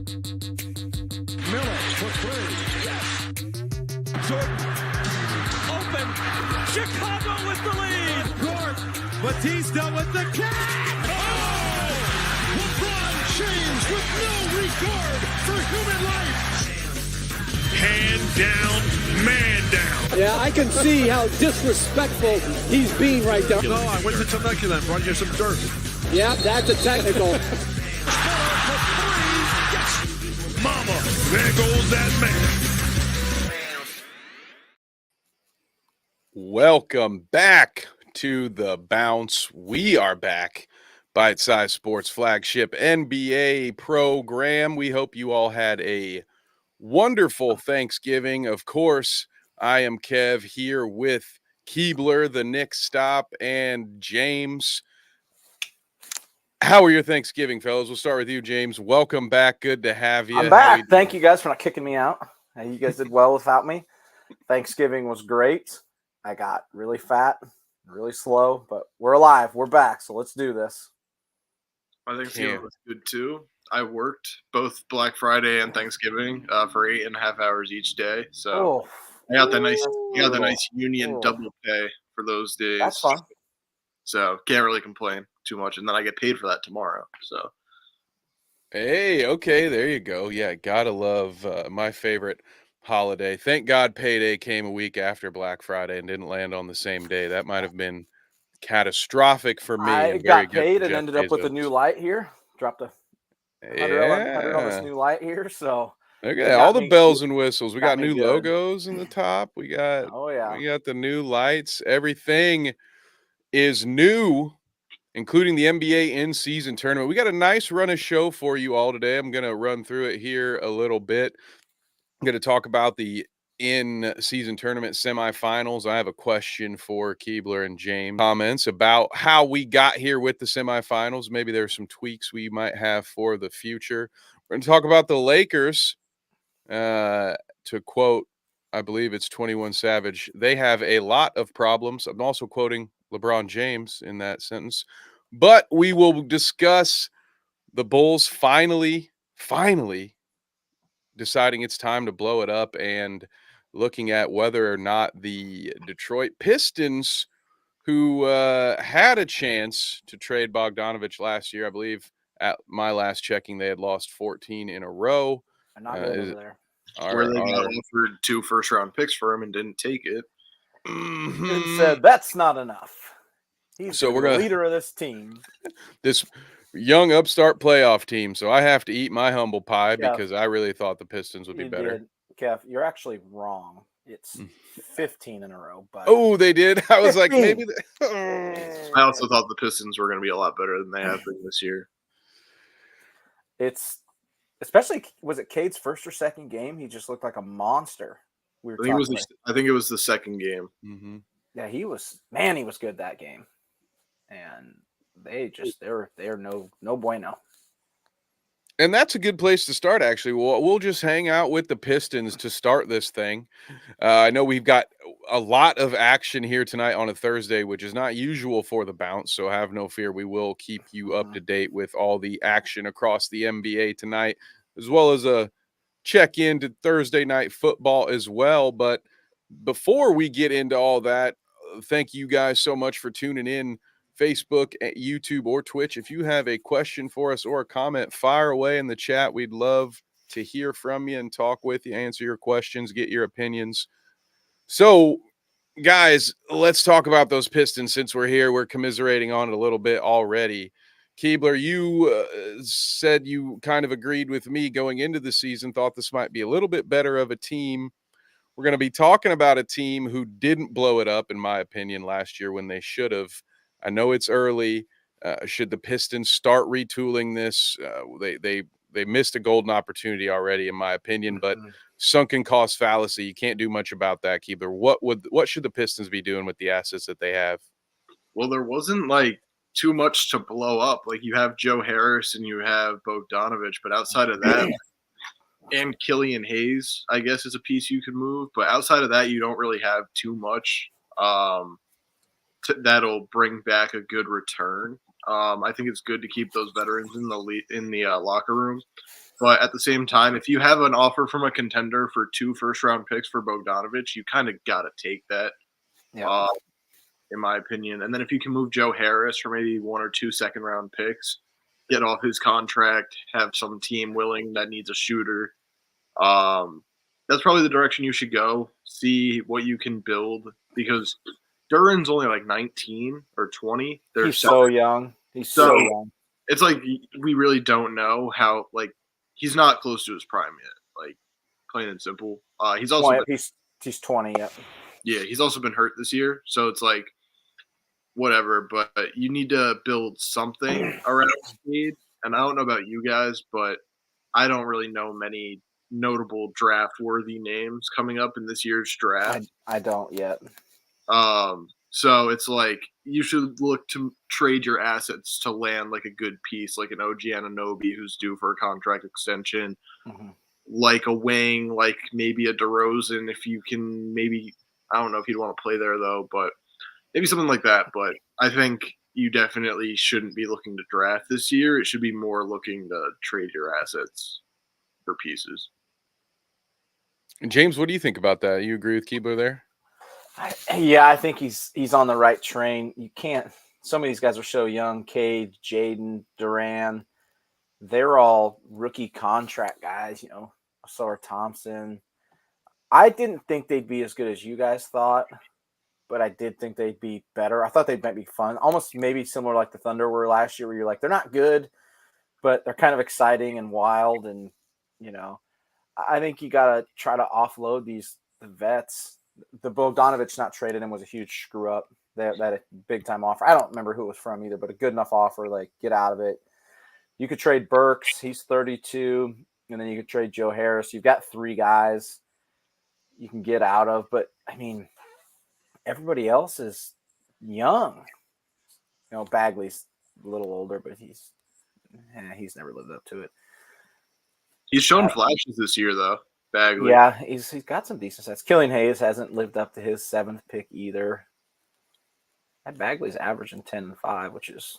Miller for three. Yes. Jordan. Open. Chicago with the lead. Court. Batista with the catch. Oh! LeBron James with no regard for human life. Hand down, man down. Yeah, I can see how disrespectful he's being right now. No, I went to Temecula and brought you some dirt. Yeah, that's a technical. Mama, there goes that man. Welcome back to the Bounce. We are back. Bite Size Sports flagship NBA program. We hope you all had a wonderful Thanksgiving. Of course, I am Kev here with Keebler, the Knicks stop, and James. How are your Thanksgiving, fellas? We'll start with you, James. Welcome back. Good to have you. I'm back. Thank you guys for not kicking me out. You guys did well without me. Thanksgiving was great. I got really fat, really slow, but we're alive. We're back, so let's do this. My Thanksgiving was good too. I worked both Black Friday and Thanksgiving for 8.5 hours each day, so I got the nice union double pay for those days. That's fun. So can't really complain too much, and then I get paid for that tomorrow. So, hey, okay, there you go. Yeah, gotta love my favorite holiday. Thank God payday came a week after Black Friday and didn't land on the same day. That might have been catastrophic for me. I got paid and ended up with a new light here. Dropped a $100 on this new light here. So okay, all the bells and whistles. We got new logos in the top. We got we got the new lights. Everything is new, including the NBA in-season tournament. We got a nice run of show for you all today. I'm going to run through it here a little bit. I'm going to talk about the in-season tournament semifinals. I have a question for Keebler and James. Comments about how we got here with the semifinals. Maybe there's some tweaks we might have for the future. We're going to talk about the Lakers. To quote, I believe it's 21 Savage, they have a lot of problems. I'm also quoting LeBron James in that sentence. But we will discuss the Bulls finally deciding it's time to blow it up and looking at whether or not the Detroit Pistons, who had a chance to trade Bogdanovich last year, I believe at my last checking, they had lost 14 in a row. I'm not good over there. Where they got offered 2 first-round picks for him and didn't take it. And said that's not enough. He's the leader of this team. This young upstart playoff team. So I have to eat my humble pie because I really thought the Pistons would be better. Kev, you're actually wrong. It's 15 in a row. But oh, they did? I was 15. Like, maybe. I also thought the Pistons were going to be a lot better than they have been this year. It's especially, was it Cade's first or second game? He just looked like a monster. I think it was the second game. Mm-hmm. Yeah, he was good that game. And they're no bueno. And that's a good place to start, actually. We'll just hang out with the Pistons to start this thing. I know we've got a lot of action here tonight on a Thursday, which is not usual for the Bounce, so have no fear. We will keep you up to date with all the action across the NBA tonight, as well as a check-in to Thursday night football as well. But before we get into all that, thank you guys so much for tuning in. Facebook, YouTube, or Twitch. If you have a question for us or a comment, fire away in the chat. We'd love to hear from you and talk with you, answer your questions, get your opinions. So, guys, let's talk about those Pistons since we're here. We're commiserating on it a little bit already. Keebler, you said you kind of agreed with me going into the season, thought this might be a little bit better of a team. We're going to be talking about a team who didn't blow it up, in my opinion, last year when they should have. I know it's early. Should the Pistons start retooling this? They missed a golden opportunity already, in my opinion, but sunken cost fallacy. You can't do much about that, Keebler. What should the Pistons be doing with the assets that they have? Well, there wasn't like too much to blow up. Like you have Joe Harris and you have Bogdanovich, but outside of that, and Killian Hayes, I guess, is a piece you could move. But outside of that, you don't really have too much. That'll bring back a good return. I think it's good to keep those veterans in the locker room. But at the same time, if you have an offer from a contender for 2 first-round picks for Bogdanovich, you kind of got to take that, in my opinion. And then if you can move Joe Harris for maybe 1 or 2 second-round picks, get off his contract, have some team willing that needs a shooter, that's probably the direction you should go. See what you can build, because Duran's only like 19 or 20. He's so young. He's so young. It's like we really don't know how, like, he's not close to his prime yet, like, plain and simple. He's also he's 20 yet. Yeah, he's also been hurt this year, so it's like whatever. But you need to build something around speed. And I don't know about you guys, but I don't really know many notable draft-worthy names coming up in this year's draft. I don't yet. So it's like you should look to trade your assets to land like a good piece, like an OG Anunoby who's due for a contract extension, like a wing, like maybe a DeRozan if you can. Maybe I don't know if you'd want to play there though, but maybe something like that. But I think you definitely shouldn't be looking to draft this year. It should be more looking to trade your assets for pieces. And James, what do you think about that? You agree with Keebler there? I think he's on the right train. You can't. Some of these guys are so young. Cade, Jaden, Duran, they're all rookie contract guys. You know, so are Thompson. I didn't think they'd be as good as you guys thought, but I did think they'd be better. I thought they might be fun, almost maybe similar like the Thunder were last year, where you're like, they're not good, but they're kind of exciting and wild. And, you know, I think you got to try to offload the vets. The Bogdanovich not trading him was a huge screw up. That a big time offer. I don't remember who it was from either, but a good enough offer. Like, get out of it. You could trade Burks. He's 32, and then you could trade Joe Harris. You've got 3 guys you can get out of. But I mean, everybody else is young. You know, Bagley's a little older, but he's never lived up to it. He's shown flashes this year, though. Bagley. Yeah, he's got some decent stats. Killian Hayes hasn't lived up to his 7th pick either. That Bagley's averaging 10 and 5, which is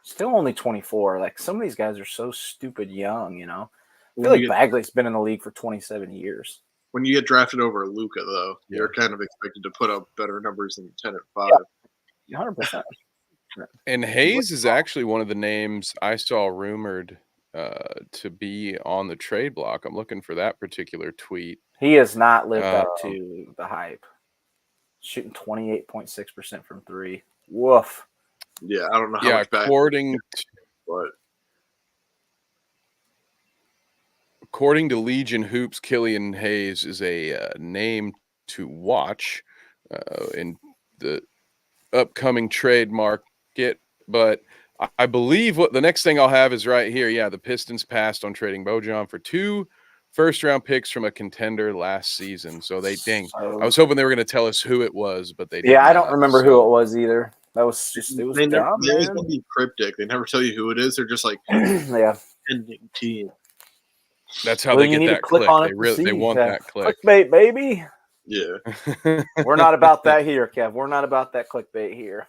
still only 24. Like, some of these guys are so stupid young, you know. I feel like Bagley's been in the league for 27 years. When you get drafted over Luka, though, you're kind of expected to put up better numbers than 10 and 5. Yeah, 100%. And Hayes is actually one of the names I saw rumored to be on the trade block. I'm looking for that particular tweet. He has not lived up to the hype. Shooting 28.6% from 3. Woof. Yeah, I don't know how much back. According to Legion Hoops, Killian Hayes is a name to watch in the upcoming trade market. But I believe what the next thing I'll have is right here. Yeah, the Pistons passed on trading Bojan for 2 first-round picks from a contender last season. So I was hoping they were going to tell us who it was, but they didn't. I don't remember who it was either. That was just it was they dumb, always going to be cryptic. They never tell you who it is. They're just like ending team. That's how they get that click. They want that click. Clickbait, baby. Yeah. We're not about that here, Kev. We're not about that clickbait here.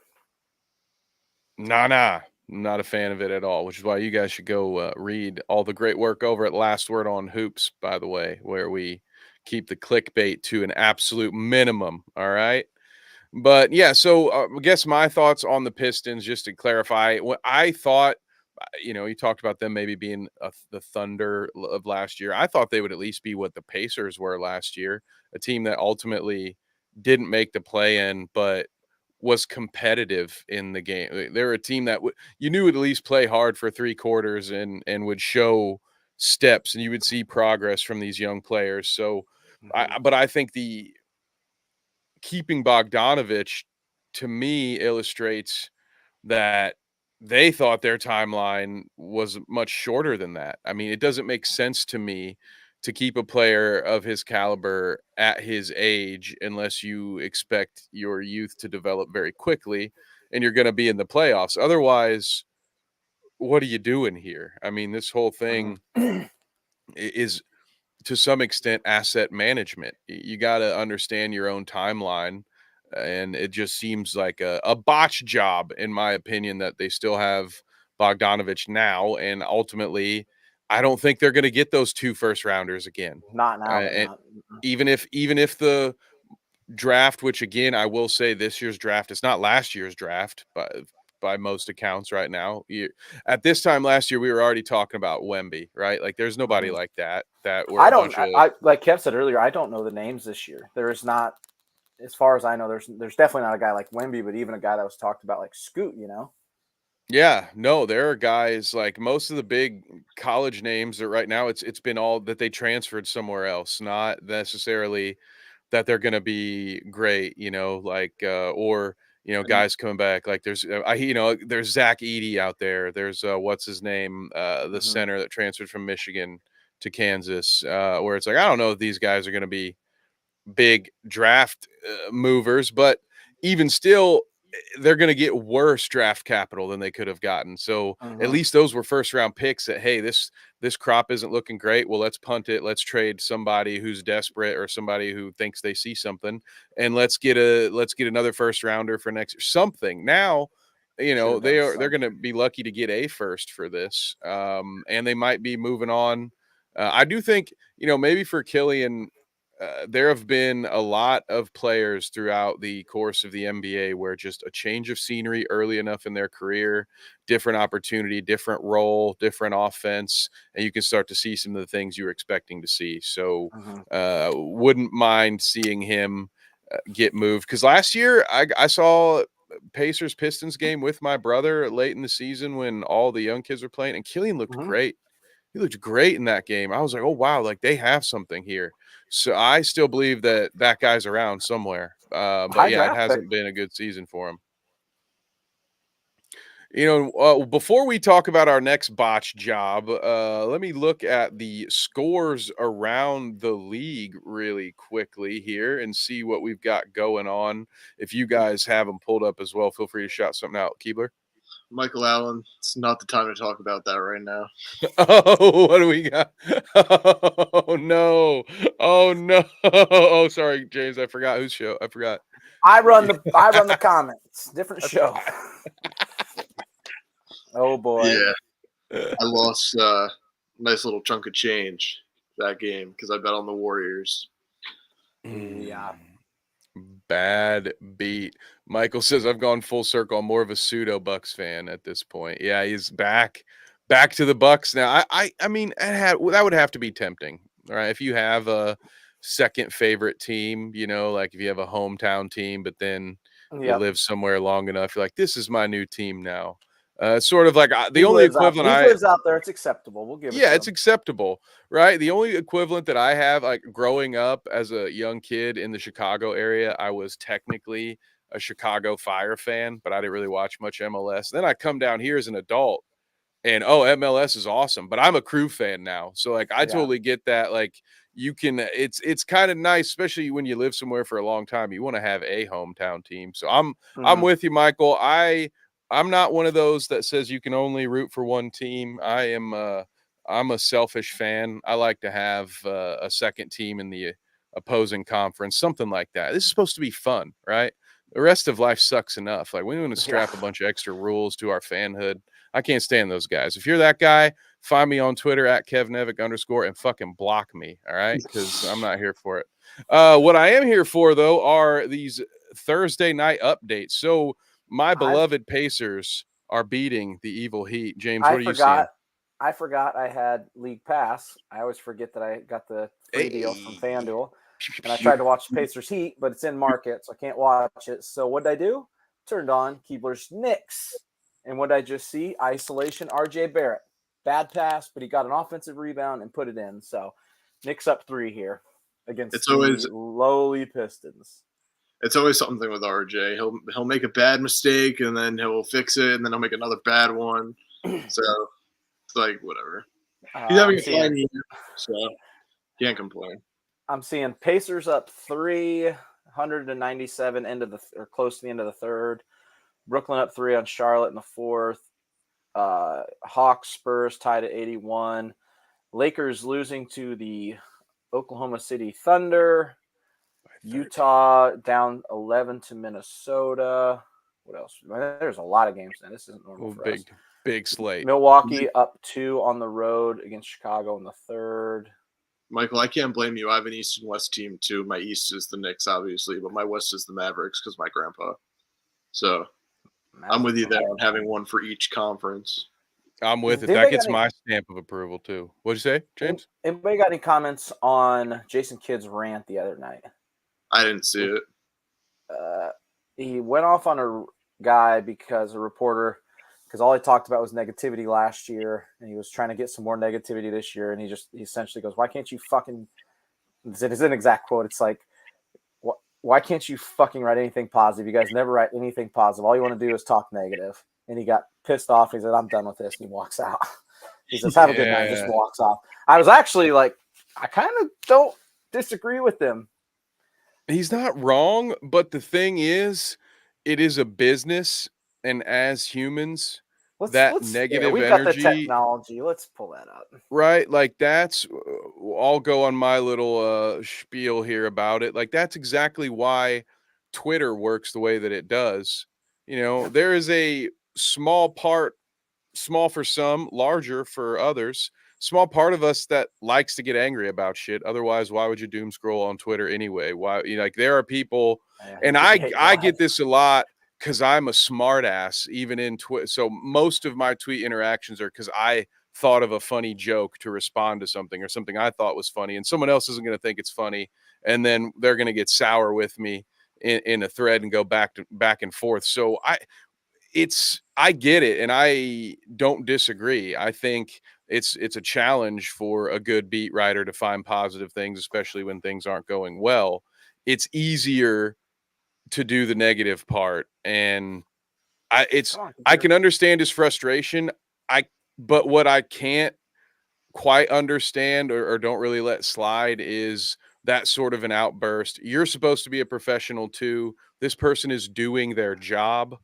Nah. Not a fan of it at all, which is why you guys should go read all the great work over at Last Word on Hoops, by the way, where we keep the clickbait to an absolute minimum. All right. But yeah, so I guess my thoughts on the Pistons, just to clarify, what I thought, you know, you talked about them maybe being the Thunder of last year. I thought they would at least be what the Pacers were last year, a team that ultimately didn't make the play-in, but was competitive in the game. They're a team that you knew would at least play hard for 3 quarters and would show steps, and you would see progress from these young players. So, but I think the keeping Bogdanovich to me illustrates that they thought their timeline was much shorter than that. I mean, it doesn't make sense to me to keep a player of his caliber at his age unless you expect your youth to develop very quickly and you're going to be in the playoffs. Otherwise, what are you doing here? I mean, this whole thing is to some extent asset management. You got to understand your own timeline and it just seems like a botch job, in my opinion, that they still have Bogdanovich now, and ultimately, I don't think they're going to get those 2 first rounders again. Not now. They're And not. even if the draft, which again I will say this year's draft is not last year's draft, by most accounts right now. At this time last year, we were already talking about Wemby, right? Like there's nobody like that were I a don't. bunch of I like Kev said earlier. I don't know the names this year. There is not, as far as I know. There's definitely not a guy like Wemby, but even a guy that was talked about like Scoot. Yeah, no, there are guys like most of the big college names that right now it's been all that they transferred somewhere else, not necessarily that they're going to be great, like or And guys coming back like there's Zach Edey out there. There's what's his name, the center that transferred from Michigan to Kansas, where it's like I don't know if these guys are going to be big draft movers, but even still, they're going to get worse draft capital than they could have gotten. So at least those were first round picks that, hey, this crop isn't looking great. Well, let's punt it. Let's trade somebody who's desperate or somebody who thinks they see something, and let's get another first rounder for next year. Something now. Should have done They're going to something. be lucky to get a first for this, and they might be moving on. I do think maybe for Killian, there have been a lot of players throughout the course of the NBA where just a change of scenery early enough in their career, different opportunity, different role, different offense, and you can start to see some of the things you were expecting to see. So, wouldn't mind seeing him get moved because last year I saw Pacers Pistons game with my brother late in the season when all the young kids were playing, and Killian looked great. He looked great in that game. I was like, oh, wow, like they have something here. So I still believe that guy's around somewhere. But High yeah, it draft pick. hasn't been a good season for him. Before we talk about our next botch job, let me look at the scores around the league really quickly here and see what we've got going on. If you guys have them pulled up as well, feel free to shout something out, Keebler. Michael Allen, it's not the time to talk about that right now. Oh, what do we got? Oh no! Oh no! Oh, sorry, James. I forgot whose show. I forgot. I run the comments. Different show. Oh boy. Yeah, I lost a nice little chunk of change that game because I bet on the Warriors. Yeah. Bad beat. Michael says I've gone full circle. I'm more of a pseudo Bucks fan at this point. Yeah, he's back to the Bucks now. I mean, that would have to be tempting, right? If you have a second favorite team, like if you have a hometown team, but then you live somewhere long enough, you're like, this is my new team now. Sort of like the only equivalent he lives out there. It's acceptable. We'll give it to it's him. acceptable, right? The only equivalent that I have, like growing up as a young kid in the Chicago area, I was technically a Chicago Fire fan, but I didn't really watch much MLS. Then I come down here as an adult and MLS is awesome, but I'm a Crew fan now. So like I totally get that. Like you can it's kind of nice, especially when you live somewhere for a long time. You want to have a hometown team. So I'm with you, Michael. I'm not one of those that says you can only root for one team. I'm a selfish fan. I like to have a second team in the opposing conference, something like that. This is supposed to be fun, right? The rest of life sucks enough. Like we want to strap a bunch of extra rules to our fanhood. I can't stand those guys. If you're that guy, find me on Twitter at @KevNevick_ and fucking block me. All right. Cause I'm not here for it. What I am here for though, are these Thursday night updates. So my beloved Pacers are beating the evil Heat. James, what are you seeing? I forgot I had League Pass. I always forget that I got the free deal from FanDuel. And I tried to watch Pacers Heat, but it's in market, so I can't watch it. So what did I do? Turned on Keebler's Knicks. And what did I just see? Isolation RJ Barrett. Bad pass, but he got an offensive rebound and put it in. So Knicks up 3 here against the lowly Pistons. It's always something with RJ. He'll make a bad mistake and then he'll fix it and then he'll make another bad one. So it's like whatever. He's having a fine year, so can't complain. I'm seeing Pacers up 397 or close to the end of the third. Brooklyn up 3 on Charlotte in the fourth. Hawks Spurs tied at 81. Lakers losing to the Oklahoma City Thunder. Utah down 11 to Minnesota. What else? There's a lot of games now. This isn't normal for us. Big slate. Milwaukee up 2 on the road against Chicago in the third. Michael, I can't blame you. I have an East and West team too. My East is the Knicks, obviously, but my West is the Mavericks because my grandpa. So I'm with you there on having one for each conference. I'm with it. That gets my stamp of approval too. What'd you say, James? Anybody got any comments on Jason Kidd's rant the other night? I didn't see it. He went off on a guy because all he talked about was negativity last year, and he was trying to get some more negativity this year. And he essentially goes, "Why can't you fucking?" It's an exact quote. It's like, "Why can't you fucking write anything positive? You guys never write anything positive. All you want to do is talk negative." And he got pissed off. He said, "I'm done with this." And he walks out. He says, "Have a good night." Just walks off. I was actually like, I kind of don't disagree with him. He's not wrong, but the thing is, it is a business, and as humans, negative we've energy. Got the technology. Let's pull that up. Right, like that's. I'll go on my little spiel here about it. Like that's exactly why Twitter works the way that it does. There is a small part, small for some, larger for others. Small part of us that likes to get angry about shit. Otherwise, why would you doom scroll on Twitter anyway? Why, like there are people, and I get this a lot because I'm a smart ass, even in Twitter. So most of my tweet interactions are because I thought of a funny joke to respond to something or something I thought was funny, and someone else isn't going to think it's funny, and then they're going to get sour with me in a thread and go back and forth. So I get it, and I don't disagree. I think it's a challenge for a good beat writer to find positive things, especially when things aren't going well. It's easier to do the negative part, and I can understand his frustration. But what I can't quite understand or don't really let slide is that sort of an outburst. You're supposed to be a professional too. This person is doing their job.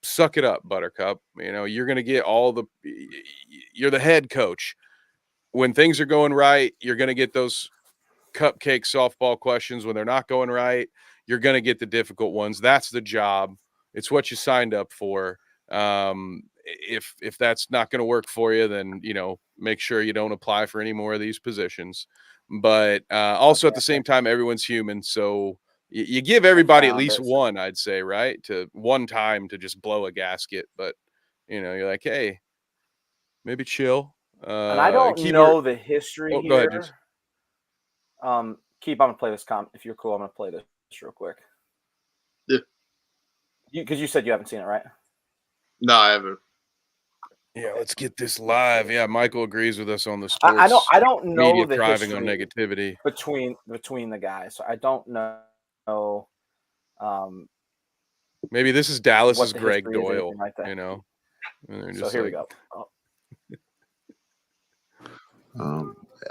Suck it up, Buttercup. You're going to get you're the head coach. When things are going right, you're going to get those cupcake softball questions. When they're not going right, you're going to get the difficult ones. That's the job. It's what you signed up for. If that's not going to work for you, then, make sure you don't apply for any more of these positions. But also at the same time, everyone's human. So you give everybody at least one, I'd say, right? To one time to just blow a gasket. But, you're like, hey, maybe chill. And I don't know the history here. Go ahead, James. I'm going to play this if you're cool, I'm going to play this real quick. Yeah. Because you said you haven't seen it, right? No, I haven't. Yeah, let's get this live. Yeah, Michael agrees with us on the sports. I don't know media the thriving on negativity between the guys. So I don't know. Maybe this is Dallas's Greg Doyle. Like that. So here we go.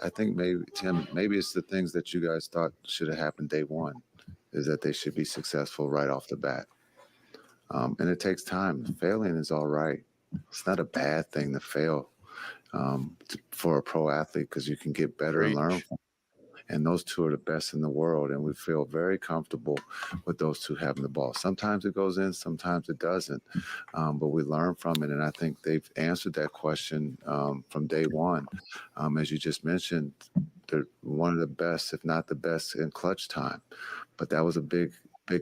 I think maybe Tim, maybe it's the things that you guys thought should have happened day one, is that they should be successful right off the bat. And it takes time. Failing is all right. It's not a bad thing to fail for a pro athlete, because you can get better and learn from. And those two are the best in the world, and we feel very comfortable with those two having the ball. Sometimes it goes in, sometimes it doesn't, but we learn from it, and I think they've answered that question from day one. As you just mentioned, they're one of the best, if not the best, in clutch time. But that was a big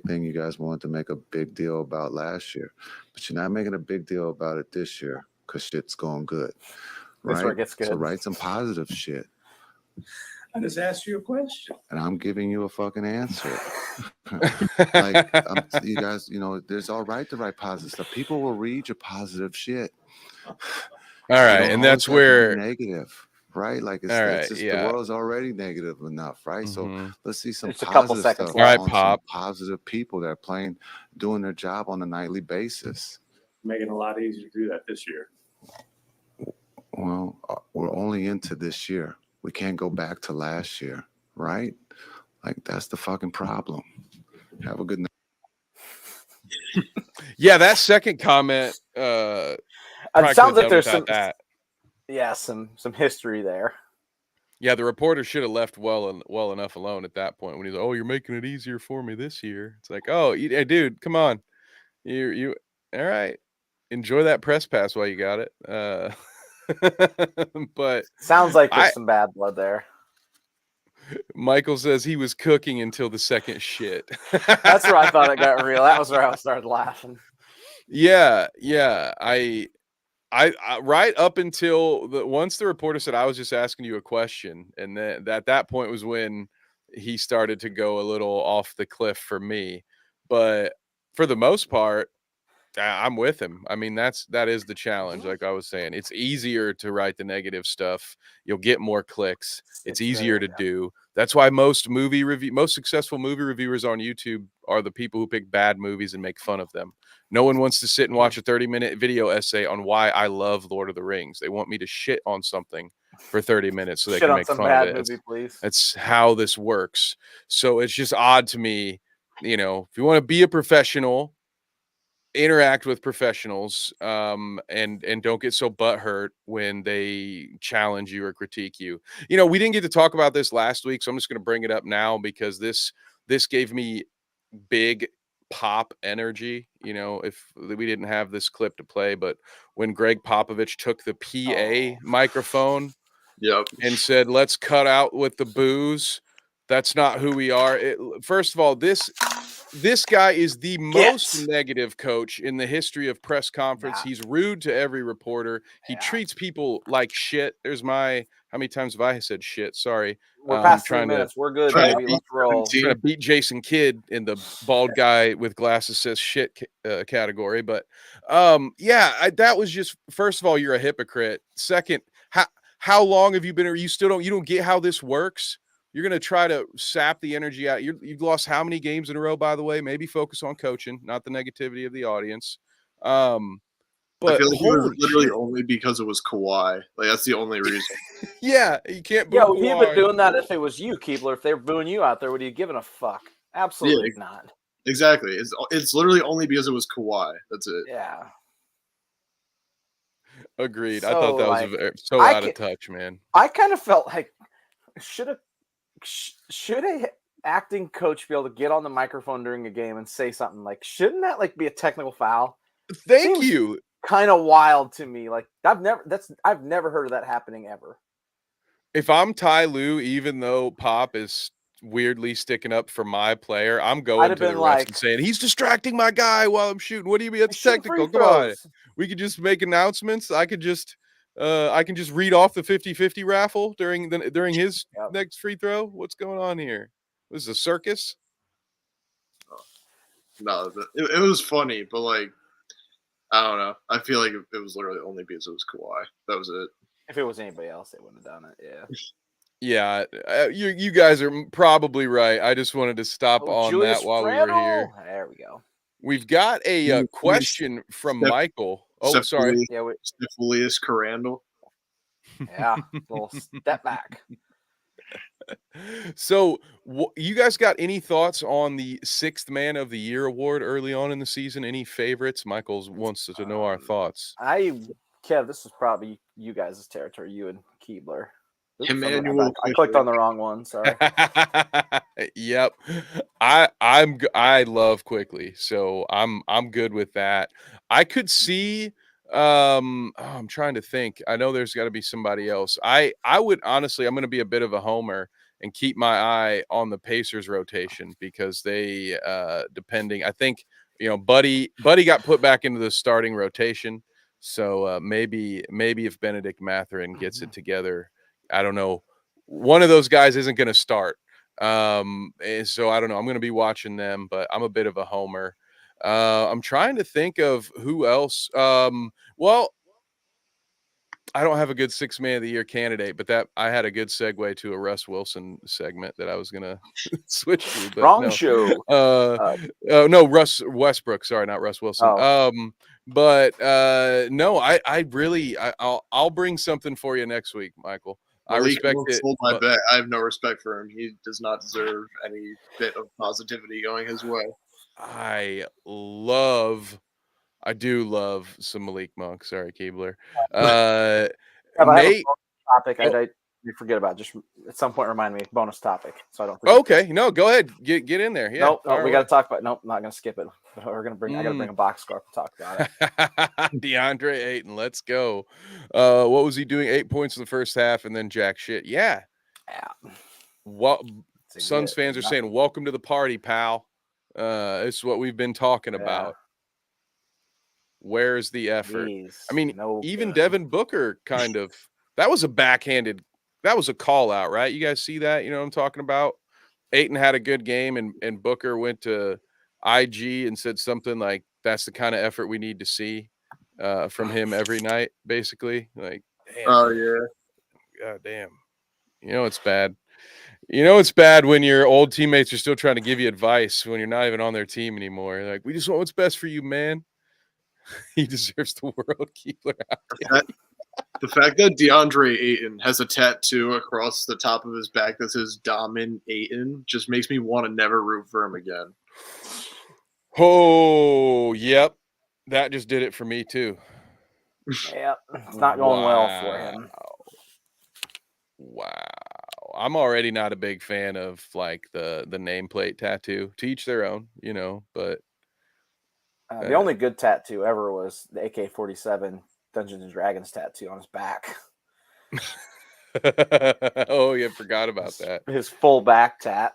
thing you guys wanted to make a big deal about last year. But you're not making a big deal about it this year because shit's going good, right? That's where it gets good. So write some positive shit. I just asked you a question. And I'm giving you a fucking answer. You guys, there's all right to write positive stuff. People will read your positive shit. All right. And that's where negative, right? Like the world is already negative enough, right? Mm-hmm. So let's see some positive stuff. All right, Pop. Positive people that are doing their job on a nightly basis. Making it a lot easier to do that this year. Well, we're only into this year. We can't go back to last year, right? Like, that's the fucking problem. Have a good night. Yeah, that second comment. It sounds like there's some history there. Yeah, the reporter should have left well enough alone at that point when he's, "Oh, you're making it easier for me this year." It's like, "Oh, hey, dude, come on. You all right. Enjoy that press pass while you got it." But Sounds like there's I some bad blood there. Michael says he was cooking until the second shit. That's where I thought it got real. That was where I started laughing. Yeah, yeah. I right up until once the reporter said I was just asking you a question, and then at that point was when he started to go a little off the cliff for me. But for the most part, I'm with him. I mean, that is the challenge. Like I was saying, it's easier to write the negative stuff. You'll get more clicks. It's easier to do. That's why most successful movie reviewers on YouTube are the people who pick bad movies and make fun of them. No one wants to sit and watch a 30-minute video essay on why I love Lord of the Rings. They want me to shit on something for 30 minutes so they can make fun of it. Movie, please. That's how this works. So it's just odd to me, if you want to be a professional, interact with professionals, and don't get so butthurt when they challenge you or critique you. We didn't get to talk about this last week, so I'm just going to bring it up now because this gave me big pop energy. If we didn't have this clip to play, but when Greg Popovich took the PA microphone and said, "Let's cut out with the booze. That's not who we are." First of all, this guy is the most negative coach in the history of press conference. He's rude to every reporter. He treats people like shit. How many times have I said shit? Sorry. We're past 3 minutes. We're good, baby. Let's roll. Trying to beat Jason Kidd in the bald guy with glasses says shit category. But that was just, first of all, you're a hypocrite. Second, how long have you been, or you don't get how this works? You're going to try to sap the energy out. You've lost how many games in a row, by the way? Maybe focus on coaching, not the negativity of the audience. But I feel like it was literally only because it was Kawhi. Like, that's the only reason. Yeah, you can't boo Kawhi. You've been doing that if it was you, Keebler. If they were booing you out there, would you given a fuck? Absolutely not. Exactly. It's literally only because it was Kawhi. That's it. Yeah. Agreed. So, I thought that was so out of touch, man. I kind of felt like should a acting coach be able to get on the microphone during a game and say something like, shouldn't that be a technical foul? Thank you. Kind of wild to me. Like I've never heard of that happening ever. If I'm Ty Lue, even though Pop is weirdly sticking up for my player, I'm going to the refs and saying, he's distracting my guy while I'm shooting. What do you mean? It's technical. Come on. We could just make announcements. I can just read off the 50-50 raffle during his next free throw. What's going on here? This is a circus? No, it was funny, but I don't know. I feel like it was literally only because it was Kawhi. That was it. If it was anybody else, they wouldn't have done it. Yeah. Yeah, you guys are probably right. I just wanted to stop on Julius that while Randle. we were here. There we go. We've got a question from Michael. Oh, sorry. Yeah, Julius Randle. Yeah, little step back. So, you guys got any thoughts on the Sixth Man of the Year award early on in the season? Any favorites? Michael wants to know our thoughts. Kev, this is probably you guys' territory, you and Keebler. Emmanuel, I clicked on the wrong one. Sorry. Yep, I love Quickly, so I'm good with that. I could see. I'm trying to think. I know there's got to be somebody else. I would honestly, I'm going to be a bit of a homer and keep my eye on the Pacers rotation because they, depending, I think Buddy got put back into the starting rotation. So maybe if Benedict Mathurin gets it together, I don't know. One of those guys isn't going to start. And so I don't know. I'm going to be watching them, but I'm a bit of a homer. I'm trying to think of who else. Well, I don't have a good Sixth Man of the Year candidate, but that I had a good segue to a Russ Wilson segment that I was going to switch to. But wrong show. No, Russ Westbrook. Sorry, not Russ Wilson. Oh. No, I'll bring something for you next week, Michael. I respect it. Hold my bet. I have no respect for him. He does not deserve any bit of positivity going his way. I do love some Malik Monk. Sorry, Keebler. Nate. Topic. you forget about it. Just at some point remind me, bonus topic, so I don't forget. Okay, no, go ahead, get in there. Yeah, Nope, fire we got away. to talk about. Nope, not gonna skip it. We're gonna bring. I got to bring a box score up to talk about it. DeAndre Ayton, let's go. What was he doing? 8 points in the first half, and then jack shit. Yeah. Yeah. What It's a Suns good- fans are nothing. saying, "Welcome to the party, pal." It's what we've been talking about. Where's the effort? Jeez, I mean, no even good. Devin Booker kind of that was a backhanded, that was a call out, right? You guys see that? You know what I'm talking about? Ayton had a good game, and Booker went to IG and said something like, "That's the kind of effort we need to see from him every night." Basically, like, damn, Oh yeah. god damn. You know it's bad. You know it's bad when your old teammates are still trying to give you advice when you're not even on their team anymore. Like, we just want what's best for you, man. He deserves the world. Keeper out. The fact that DeAndre Ayton has a tattoo across the top of his back that says Domin Ayton just makes me want to never root for him again. Oh, yep. That just did it for me too. Yeah, it's not going well for him. Wow. I'm already not a big fan of like the nameplate tattoo. To each their own, you know, but The only good tattoo ever was the AK-47 Dungeons and Dragons tattoo on his back. oh, yeah, forgot about that. His full back tat.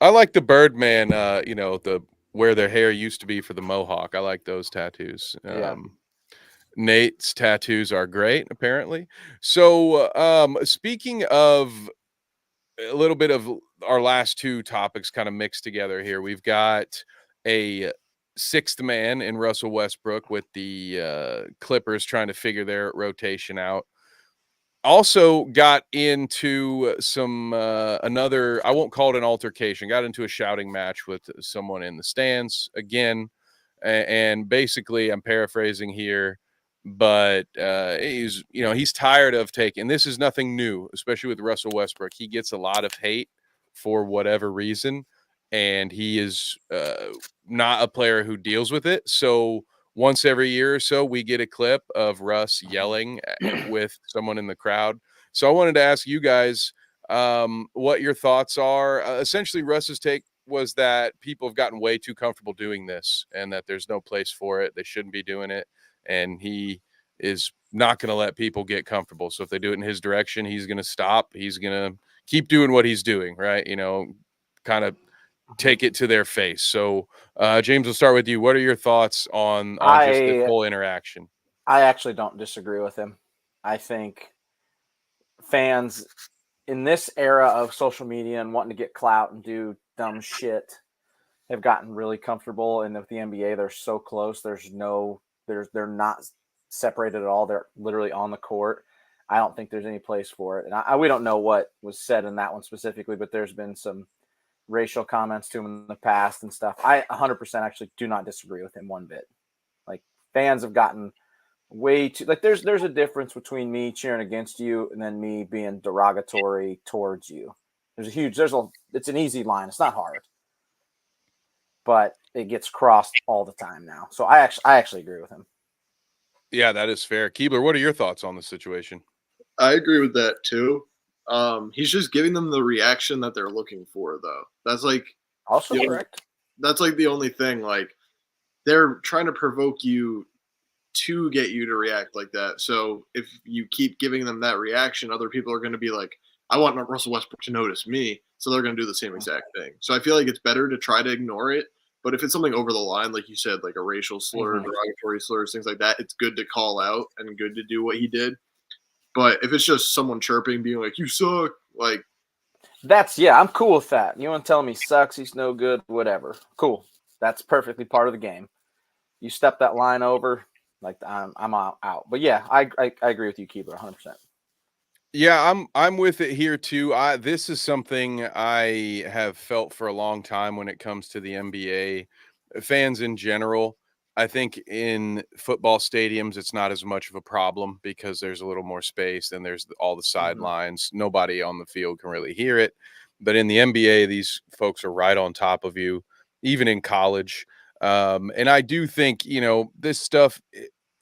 I like the Birdman, you know, the where their hair used to be for the mohawk. I like those tattoos. Yeah. Nate's tattoos are great, apparently. So, speaking of a little bit of our last two topics kind of mixed together here, we've got a sixth man in Russell Westbrook with the Clippers trying to figure their rotation out. Also got into some another, I won't call it an altercation, got into a shouting match with someone in the stands again. And basically, I'm paraphrasing here, but he's tired of taking, this is nothing new, especially with Russell Westbrook. He gets a lot of hate for whatever reason, and he is not a player who deals with it. So once every year or so, we get a clip of Russ yelling with someone in the crowd. So I wanted to ask you guys what your thoughts are. Essentially, Russ's take was that people have gotten way too comfortable doing this and that there's no place for it. They shouldn't be doing it. And he is not going to let people get comfortable. So if they do it in his direction, he's going to stop. He's going to keep doing what he's doing, right? You know, kind of take it to their face. So, James, we'll start with you. What are your thoughts on just this whole interaction? I actually don't disagree with him. I think fans in this era of social media and wanting to get clout and do dumb shit have gotten really comfortable. And with the NBA, they're so close. They're not separated at all. They're literally on the court. I don't think there's any place for it. And we don't know what was said in that one specifically, but there's been some racial comments to him in the past and stuff. I 100% actually do not disagree with him one bit. Like, fans have gotten way too, like, there's a difference between me cheering against you and then me being derogatory towards you. It's an easy line. It's not hard, but it gets crossed all the time now. So I actually agree with him. Yeah, that is fair. Keebler, what are your thoughts on the situation? I agree with that too. He's just giving them the reaction that they're looking for, though. That's like Also correct. That's like the only thing. Like, they're trying to provoke you to get you to react like that. So if you keep giving them that reaction, other people are going to be like, I want Russell Westbrook to notice me. So they're going to do the same exact thing. So I feel like it's better to try to ignore it. But if it's something over the line, like you said, like a racial slur, derogatory slurs, things like that, it's good to call out and good to do what he did. But if it's just someone chirping, being like, you suck, like, I'm cool with that. You want to tell him he sucks, he's no good, whatever. Cool. That's perfectly part of the game. You step that line over, like, I'm out. But yeah, I agree with you, Keeper, 100%. Yeah, I'm with it here too. This is something I have felt for a long time when it comes to the NBA fans in general. I think in football stadiums it's not as much of a problem because there's a little more space and there's all the sidelines. Nobody on the field can really hear it. But in the NBA, these folks are right on top of you, even in college. And I do think, this stuff,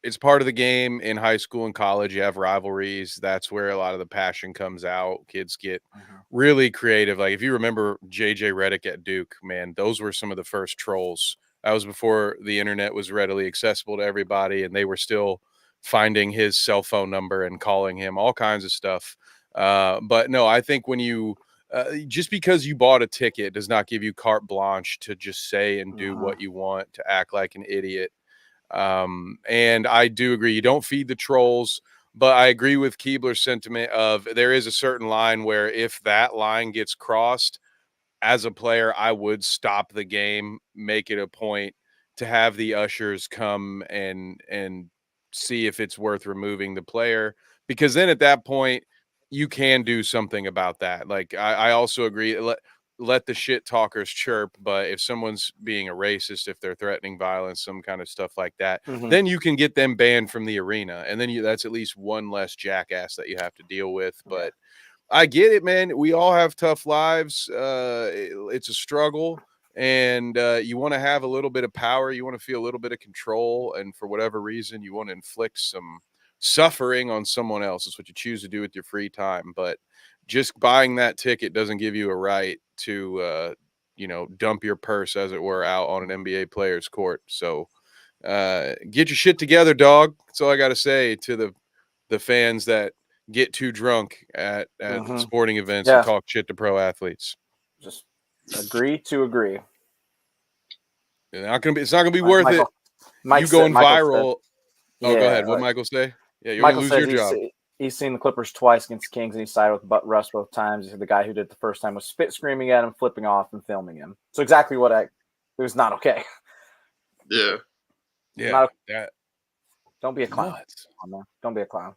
it's part of the game in high school and college. You have rivalries. That's where a lot of the passion comes out. Kids get really creative. Like if you remember JJ Redick at Duke, man, those were some of the first trolls. That was before the internet was readily accessible to everybody, and they were still finding his cell phone number and calling him, all kinds of stuff. But no, I think when you just because you bought a ticket does not give you carte blanche to just say and do what you want, to act like an idiot. And I do agree, you don't feed the trolls, but I agree with Keebler's sentiment of there is a certain line where if that line gets crossed, as a player, I would stop the game, make it a point to have the ushers come and see if it's worth removing the player, because then at that point you can do something about that. Like I also agree, let the shit talkers chirp, but if someone's being a racist, if they're threatening violence, some kind of stuff like that, then you can get them banned from the arena, and then that's at least one less jackass that you have to deal with. But I get it, man. We all have tough lives. It's a struggle, and you want to have a little bit of power. You want to feel a little bit of control, and for whatever reason, you want to inflict some suffering on someone else. It's what you choose to do with your free time. But just buying that ticket doesn't give you a right to, dump your purse, as it were, out on an NBA player's court. So get your shit together, dog. That's all I got to say to the fans that get too drunk at sporting events and talk shit to pro athletes. Just agree to agree. It's not gonna be worth it. You going viral. Go ahead. What Michael say? Yeah, you're gonna lose your job. He's seen the Clippers twice against the Kings, and he sided with Russ both times. The guy who did it the first time was spit screaming at him, flipping off, and filming him. So exactly it was not okay. Yeah. Don't be a clown. Don't be a clown.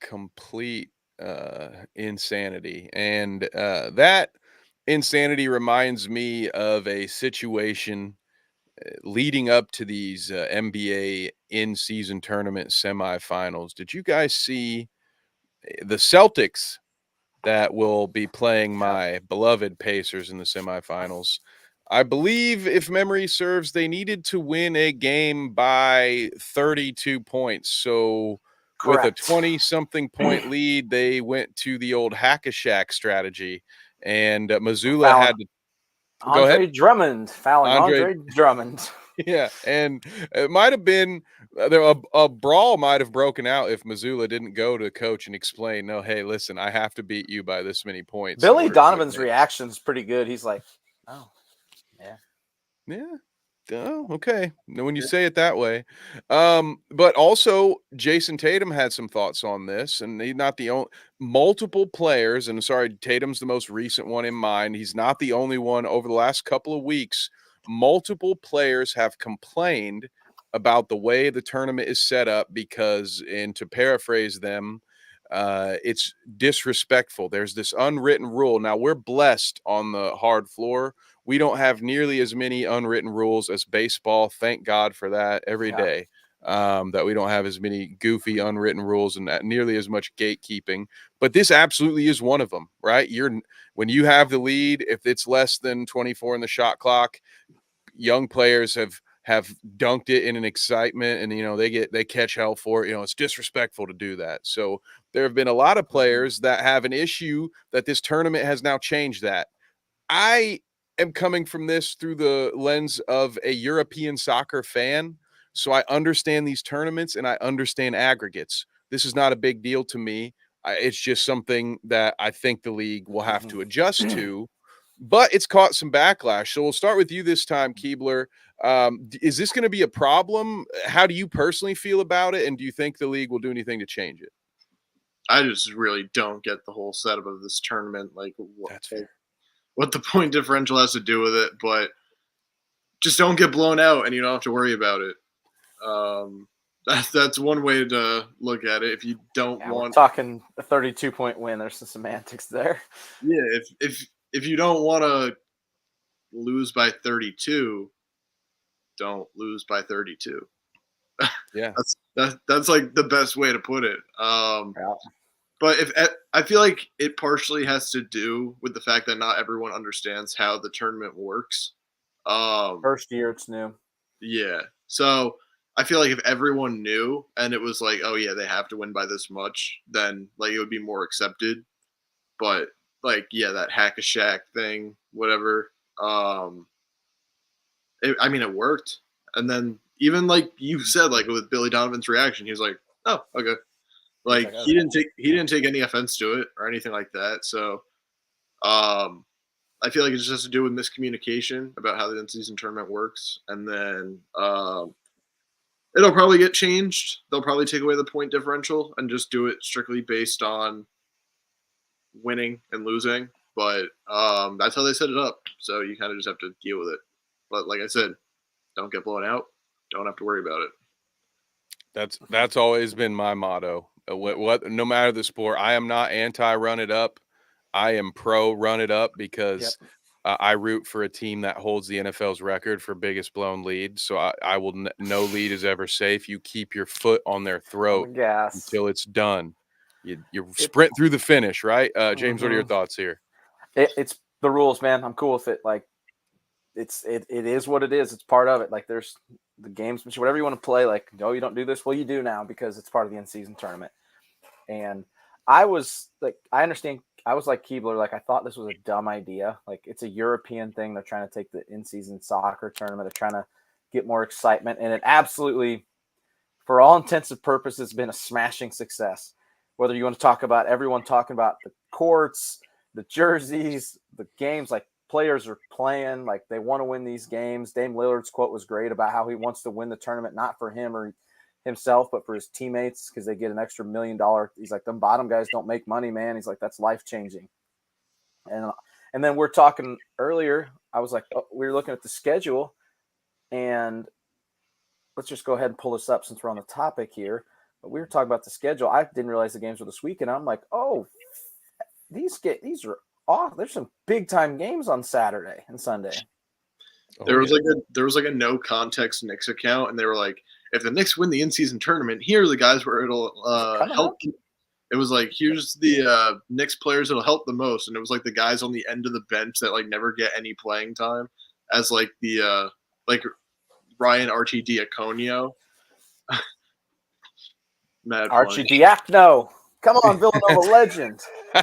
Complete insanity. And that insanity reminds me of a situation leading up to these NBA in-season tournament semifinals. Did you guys see the Celtics that will be playing my beloved Pacers in the semifinals? I believe, if memory serves, they needed to win a game by 32 points. So Correct. with a 20-something point lead, they went to the old hack-a-shack strategy, and Missoula had to go ahead. Andre Drummond. Yeah, and it might have been a brawl might have broken out if Missoula didn't go to coach and explain, no, hey, listen, I have to beat you by this many points. Billy Donovan's reaction is pretty good. He's like, oh, yeah. Oh, okay. When you say it that way. But also Jason Tatum had some thoughts on this, and he's not the only. Multiple players, and sorry, Tatum's the most recent one in mind. He's not the only one. Over the last couple of weeks, multiple players have complained about the way the tournament is set up because, and to paraphrase them, it's disrespectful. There's this unwritten rule. Now, we're blessed on the hard floor. We don't have nearly as many unwritten rules as baseball. Thank God for that every day. That we don't have as many goofy unwritten rules and nearly as much gatekeeping. But this absolutely is one of them, right? When you have the lead, if it's less than 24 in the shot clock, young players have dunked it in an excitement, and they catch hell for it. It's disrespectful to do that. So there have been a lot of players that have an issue that this tournament has now changed that. I am coming from this through the lens of a European soccer fan. So I understand these tournaments and I understand aggregates. This is not a big deal to me. It's just something that I think the league will have to adjust to, but it's caught some backlash. So we'll start with you this time, Keebler. Is this going to be a problem? How do you personally feel about it? And do you think the league will do anything to change it? I just really don't get the whole setup of this tournament. Like what the point differential has to do with it, but just don't get blown out and you don't have to worry about it. That's one way to look at it. If you don't want talking a 32-point win, there's some semantics there. Yeah, if you don't want to lose by 32, don't lose by 32. Yeah, that's like the best way to put it. But I feel like it partially has to do with the fact that not everyone understands how the tournament works. First year, it's new. Yeah, so I feel like if everyone knew and it was like, oh yeah, they have to win by this much, then like it would be more accepted. But like, yeah, that hack a Shaq thing, whatever. I mean, it worked. And then even like you said, like with Billy Donovan's reaction, he was like, "Oh, okay." Like he didn't take any offense to it or anything like that. So I feel like it just has to do with miscommunication about how the in-season tournament works, and then it'll probably get changed. They'll probably take away the point differential and just do it strictly based on winning and losing. But that's how they set it up. So you kind of just have to deal with it. But like I said, don't get blown out. Don't have to worry about it. That's always been my motto. No matter the sport, I am not anti run it up. I am pro run it up because I root for a team that holds the NFL's record for biggest blown lead. So I will no lead is ever safe. You keep your foot on their throat until it's done. You sprint through the finish, right? James, what are your thoughts here? It's the rules, man. I'm cool with it. Like it is what it is. It's part of it. Like there's the games, whatever you want to play. Like, no, you don't do this. Well, you do now because it's part of the in-season tournament. And I was like, I understand. I was like Keebler. Like, I thought this was a dumb idea. Like, it's a European thing. They're trying to take the in-season soccer tournament. They're trying to get more excitement. And it absolutely, for all intents and purposes, has been a smashing success. Whether you want to talk about everyone talking about the courts, the jerseys, the games, like players are playing, like they want to win these games. Dame Lillard's quote was great about how he wants to win the tournament, not for him or himself, but for his teammates because they get an extra $1 million. He's like, them bottom guys don't make money, man. He's like, that's life changing. And then we're talking earlier. I was like, we were looking at the schedule, and let's just go ahead and pull this up since we're on the topic here. But we were talking about the schedule. I didn't realize the games were this weekend. I'm like, oh, these are off. There's some big time games on Saturday and Sunday. There was like a no context Knicks account, and they were like, if the Knicks win the in-season tournament, here are the guys where it'll help. It was like, here's the Knicks players that'll help the most, and it was like the guys on the end of the bench that like never get any playing time, as like the like Ryan Archie Diaconio. Archie Diacono. Come on, Villanova legend. I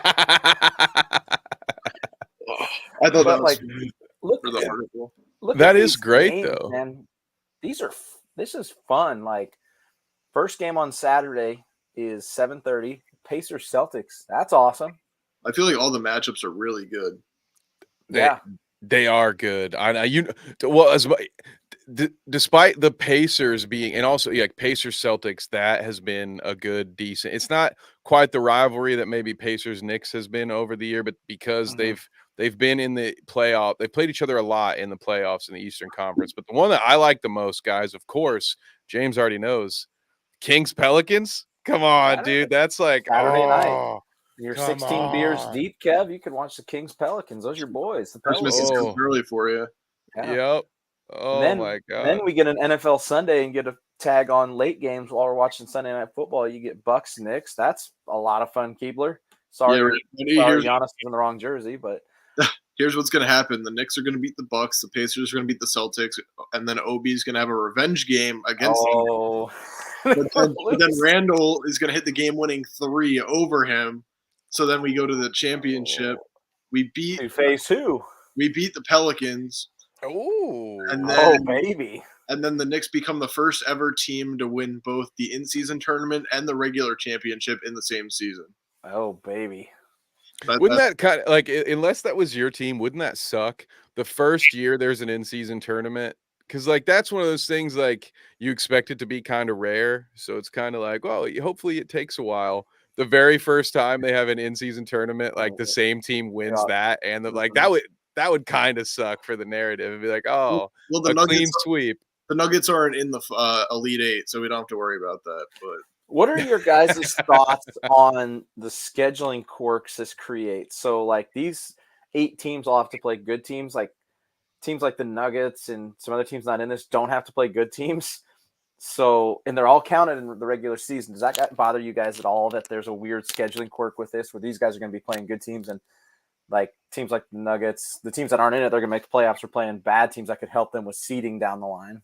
thought that was for the article. That is great, games, though. Man. This is fun. Like, first game on Saturday is 7:30. Pacers Celtics. That's awesome. I feel like all the matchups are really good. They are good. Despite the Pacers being, and also Pacers Celtics, that has been a good, decent. It's not quite the rivalry that maybe Pacers Knicks has been over the year, but because they've been in the playoff, they played each other a lot in the playoffs in the Eastern Conference. But the one that I like the most, guys, of course, James already knows, Kings Pelicans. Come on, dude, that's like Saturday night. You're 16 beers deep, Kev. You can watch the Kings Pelicans. Those are your boys. The Christmas is early for you. Yeah. Yep. Oh my God. Then we get an NFL Sunday and get a tag on late games while we're watching Sunday Night Football. You get Bucks Knicks. That's a lot of fun, Keebler. Sorry, Giannis is in the wrong jersey, but here's what's going to happen: the Knicks are going to beat the Bucks, the Pacers are going to beat the Celtics, and then OB is going to have a revenge game against them. But then Randall is going to hit the game-winning 3 over him. So then we go to the championship. We beat who? We beat the Pelicans. Oh, and then, baby! And then the Knicks become the first ever team to win both the in-season tournament and the regular championship in the same season. Oh, baby! Wouldn't that kind of like, unless that was your team, wouldn't that suck? The first year there's an in-season tournament, because like that's one of those things like you expect it to be kind of rare, so it's kind of like, well, hopefully it takes a while. The very first time they have an in-season tournament, like the same team wins that, and like that would kind of suck for the narrative. It'd be like, oh, well, the clean sweep. The Nuggets aren't in the Elite Eight, so we don't have to worry about that. But what are your guys' thoughts on the scheduling quirks this creates? So, like, these 8 teams all have to play good teams. Like, teams like the Nuggets and some other teams not in this don't have to play good teams. So, and they're all counted in the regular season. Does that bother you guys at all that there's a weird scheduling quirk with this, where these guys are going to be playing good teams, and like teams like the Nuggets, the teams that aren't in it, they're going to make the playoffs, are playing bad teams that could help them with seeding down the line?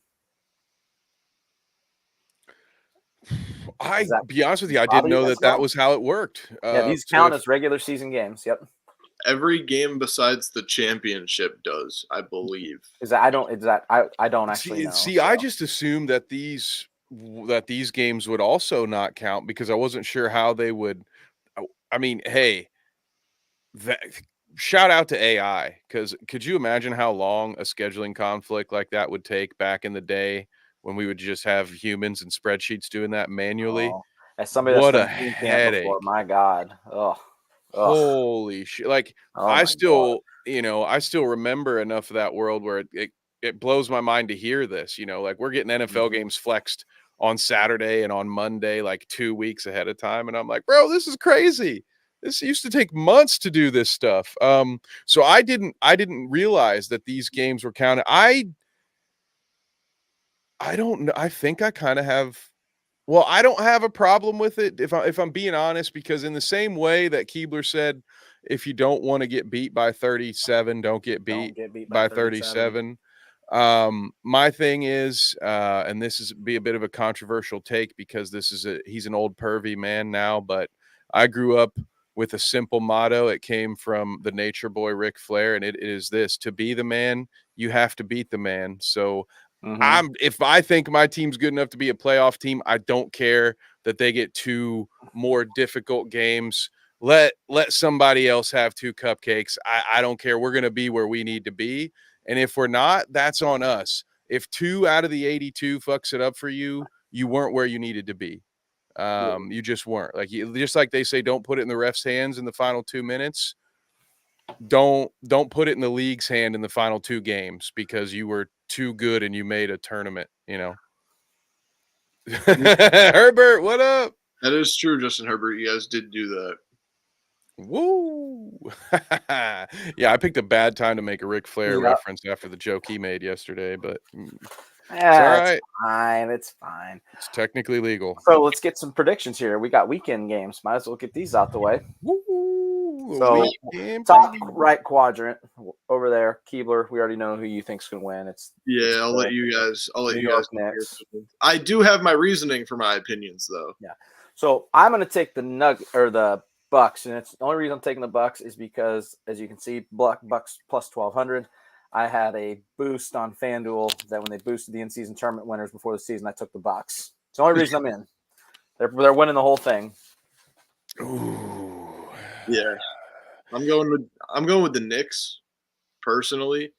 Is that be honest with you, I bother didn't you know as that well? was how it worked. Yeah, these So count if as regular season games. Yep. Every game besides the championship does, I believe. I don't actually know. see, I So. just assumed that these games would also not count because I wasn't sure how they would. I mean, hey, that shout out to AI, because could you imagine how long a scheduling conflict like that would take back in the day when we would just have humans and spreadsheets doing that manually? Oh, as somebody that's What a done team camp before, headache. my God. Ugh. Ugh. Holy shit. Like Oh my God. I still remember enough of that world where it blows my mind to hear this, like we're getting NFL Mhm. games flexed on Saturday and on Monday, like 2 weeks ahead of time. And I'm like, bro, this is crazy. This used to take months to do this stuff. So I didn't realize that these games were counted. I don't know. I think I kind of have. Well, I don't have a problem with it if I'm being honest, because in the same way that Keebler said, if you don't want to get beat by 37, don't get Don't beat get beat by by 37. 37. My thing is, and this is be a bit of a controversial take because he's an old pervy man now, but I grew up with a simple motto. It came from the nature boy Ric Flair, and it is this: to be the man, you have to beat the man. So Mhm. if I think my team's good enough to be a playoff team, I don't care that they get two more difficult games. Let somebody else have two cupcakes. I don't care. We're gonna be where we need to be. And if we're not, that's on us. If 2 out of the 82 fucks it up for you, you weren't where you needed to be. You just weren't. Just like they say, don't put it in the ref's hands in the final 2 minutes. Don't put it in the league's hand in the final 2 games because you were too good and you made a tournament. Herbert, what up? That is true, Justin Herbert. You guys did do that. Woo. Yeah, I picked a bad time to make a Ric Flair Yep. reference after the joke he made yesterday, but Yeah, all right. it's fine. It's fine. It's technically legal. So let's get some predictions here. We got weekend games. Might as well get these out the way. Woo. So Weekend top preview. right quadrant over there, Keebler. We already know who you think's gonna win. It's I'll let you guys. New York Knicks. I do have my reasoning for my opinions, though. Yeah. So I'm gonna take the Bucks, and it's the only reason I'm taking the Bucks is because, as you can see, Bucks plus 1,200. I had a boost on FanDuel that when they boosted the in-season tournament winners before the season, I took the Bucks. It's the only reason I'm in. They're winning the whole thing. Ooh. Yeah, I'm going with the Knicks personally.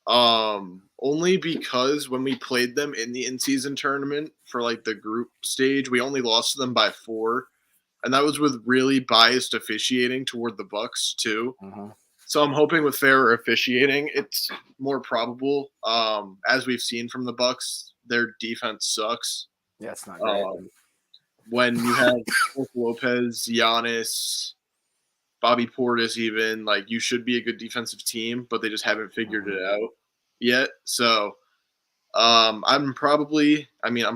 Only because when we played them in the in-season tournament for like the group stage, we only lost to them by 4, and that was with really biased officiating toward the Bucks too. Mm-hmm. So I'm hoping with fairer officiating, it's more probable. As we've seen from the Bucks, their defense sucks. Yeah, it's not great. When you have Lopez, Giannis, Bobby Portis, even like you should be a good defensive team, but they just haven't figured it out yet. So I'm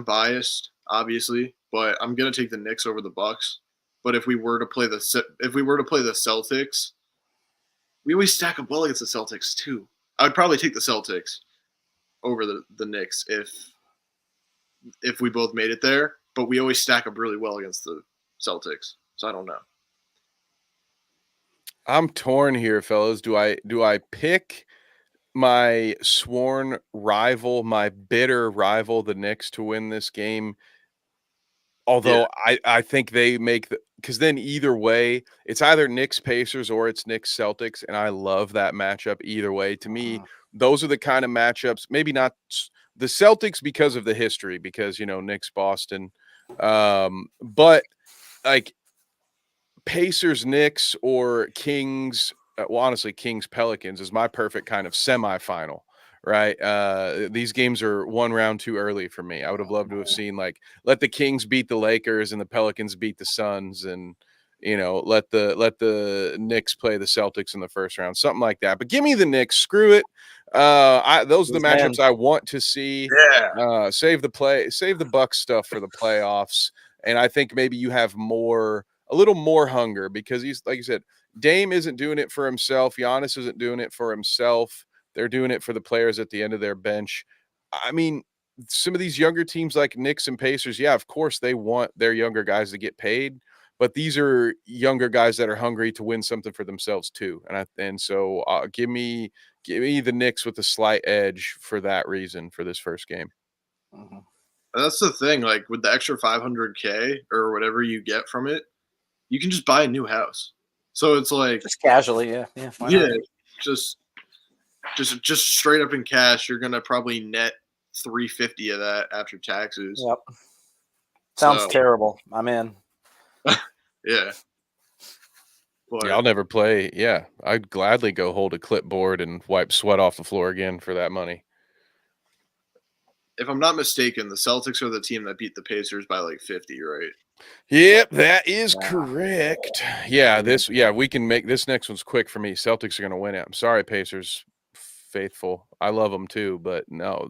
biased, obviously, but I'm gonna take the Knicks over the Bucks. But if we were to play the Celtics, we always stack up well against the Celtics too. I would probably take the Celtics over the Knicks if we both made it there, but we always stack up really well against the Celtics. So I don't know. I'm torn here, fellas. Do I pick my sworn rival, my bitter rival, the Knicks, to win this game? Although I think they make because then either way, it's either Knicks Pacers or it's Knicks Celtics, and I love that matchup either way. To me, those are the kind of matchups. Maybe not the Celtics because of the history, because Knicks Boston, but like Pacers Knicks or Kings. Well, honestly, Kings Pelicans is my perfect kind of semifinal. Right. These games are one round too early for me. I would have loved to have seen let the Kings beat the Lakers and the Pelicans beat the Suns, and let the Knicks play the Celtics in the first round, something like that. But give me the Knicks. Screw it. Those are the matchups I want to see. Yeah. Save the Bucks stuff for the playoffs. And I think maybe you have a little more hunger, because he's, like you said, Dame isn't doing it for himself. Giannis isn't doing it for himself. They're doing it for the players at the end of their bench. I mean, some of these younger teams like Knicks and Pacers, yeah, of course they want their younger guys to get paid, but these are younger guys that are hungry to win something for themselves too. And so give me the Knicks with a slight edge for that reason for this first game. Mhm. That's the thing. Like with the extra 500K or whatever you get from it, you can just buy a new house. So it's like, Just casually, yeah. Why yeah, not? just straight up in cash, you're gonna probably net 350 of that after taxes. Yep. Sounds So, terrible. I'm in. yeah. But Yeah, I'll never play. Yeah, I'd gladly go hold a clipboard and wipe sweat off the floor again for that money. if I'm not mistaken, the Celtics are the team that beat the Pacers by like 50, right? Yep, that is Yeah. correct. Yeah, we can make this next one's quick for me. Celtics are going to win it. I'm sorry, Pacers faithful. I love them too, but no,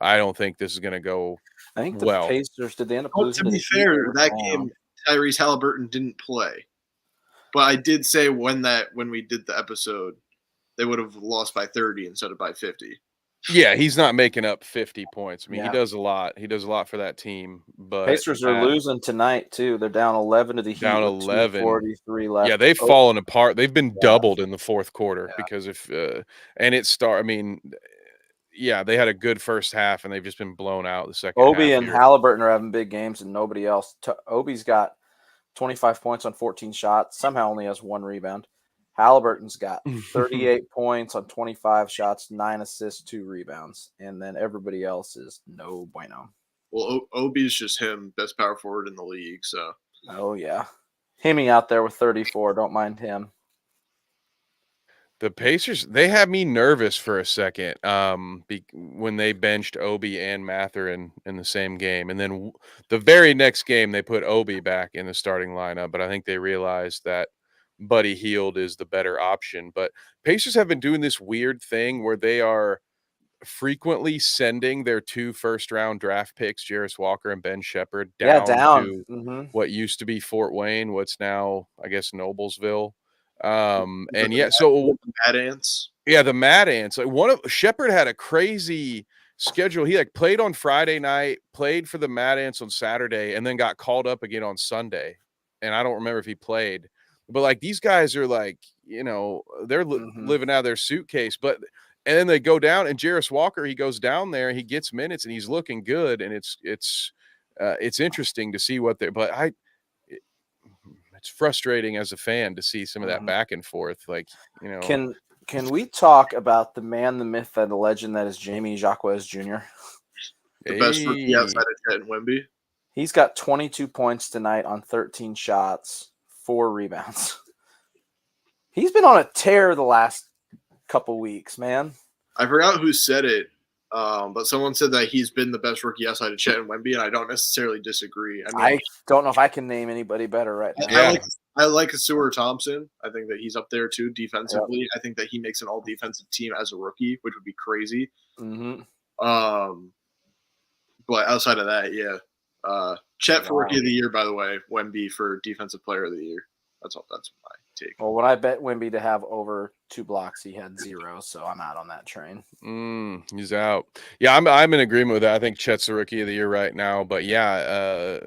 I don't think this is going to go I think the well. Pacers, did they end up Well, losing to to be the Heat fair, or that Brown? game Tyrese Halliburton didn't play. But I did say when we did the episode, they would have lost by 30 instead of by 50. Yeah, he's not making up 50 points. I mean, Yeah. he does a lot. He does a lot for that team, but Pacers are losing tonight too. They're down 11 to the Heat down with 11. 2:43 left. Yeah, they've fallen apart. They've been Yeah. doubled in the fourth quarter Yeah. because I mean, yeah, they had a good first half and they've just been blown out the second half. Obi and here. Halliburton are having big games and nobody else. Obi's got 25 points on 14 shots. Somehow only has 1 rebound. Halliburton's got 38 points on 25 shots, 9 assists, 2 rebounds. And then everybody else is no bueno. Well, Obi's just him, best power forward in the league. So, Oh, yeah. Himmy out there with 34. Don't mind him. The Pacers, they had me nervous for a second when they benched Obi and Mather in the same game. And then the very next game, they put Obi back in the starting lineup. But I think they realized that Buddy Hield is the better option. But Pacers have been doing this weird thing where they are frequently sending their 2 first-round draft picks, Jarris Walker and Ben Shepherd, down to Mhm. what used to be Fort Wayne, what's now, I guess, Noblesville. And yeah, so Mad Ants. yeah, the Mad Ants. Like Shepherd had a crazy schedule. He played on Friday night, played for the Mad Ants on Saturday, and then got called up again on Sunday. And I don't remember if he played, but these guys are they're living out of their suitcase. And then they go down, and Jarris Walker, he goes down there, he gets minutes, and he's looking good. And it's interesting to see what they're. But it's frustrating as a fan to see some of that back and forth. Can we talk about the man, the myth, and the legend that is Jamie Jacques Jr.? The best rookie outside of Chet and Wemby. He's got 22 points tonight on 13 shots, 4 rebounds. He's been on a tear the last couple weeks, man. I forgot who said it, but someone said that he's been the best rookie outside of Chet and Wemby, and I don't necessarily disagree. I don't know if I can name anybody better right now. Yeah. I like Sewer Thompson. I think that he's up there too defensively. Yep. I think that he makes an all-defensive team as a rookie, which would be crazy. Mm-hmm. But outside of that, yeah. Chet for rookie of the year, by the way. Wemby for defensive player of the year. That's my take. Well, when I bet Wemby to have over 2 blocks, he had 0, so I'm out on that train. He's out. Yeah, I'm in agreement with that. I think Chet's the rookie of the year right now. But yeah,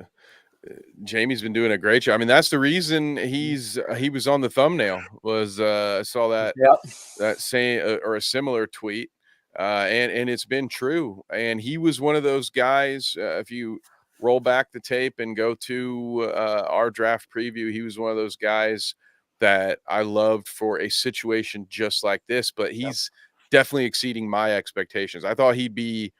Jamie's been doing a great job. I mean, that's the reason he was on the thumbnail. Was I saw that that same or a similar tweet, and it's been true. And he was one of those guys. If you roll back the tape and go to our draft preview, he was one of those guys that I loved for a situation just like this. But he's definitely exceeding my expectations. I thought he'd be,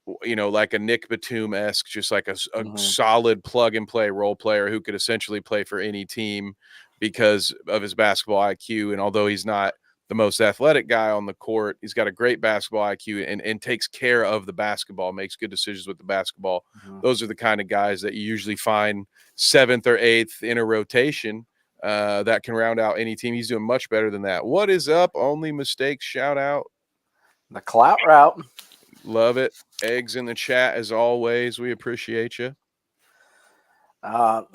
like a Nick Batum-esque, just like a solid plug-and-play role player who could essentially play for any team because of his basketball IQ. And although he's not the most athletic guy on the court, he's got a great basketball IQ and takes care of the basketball, makes good decisions with the basketball. Those are the kind of guys that you usually find 7th or 8th in a rotation that can round out any team. He's doing much better than that. What is up? Only mistakes, shout out. The clout route. Love it. Eggs in the chat as always. We appreciate you.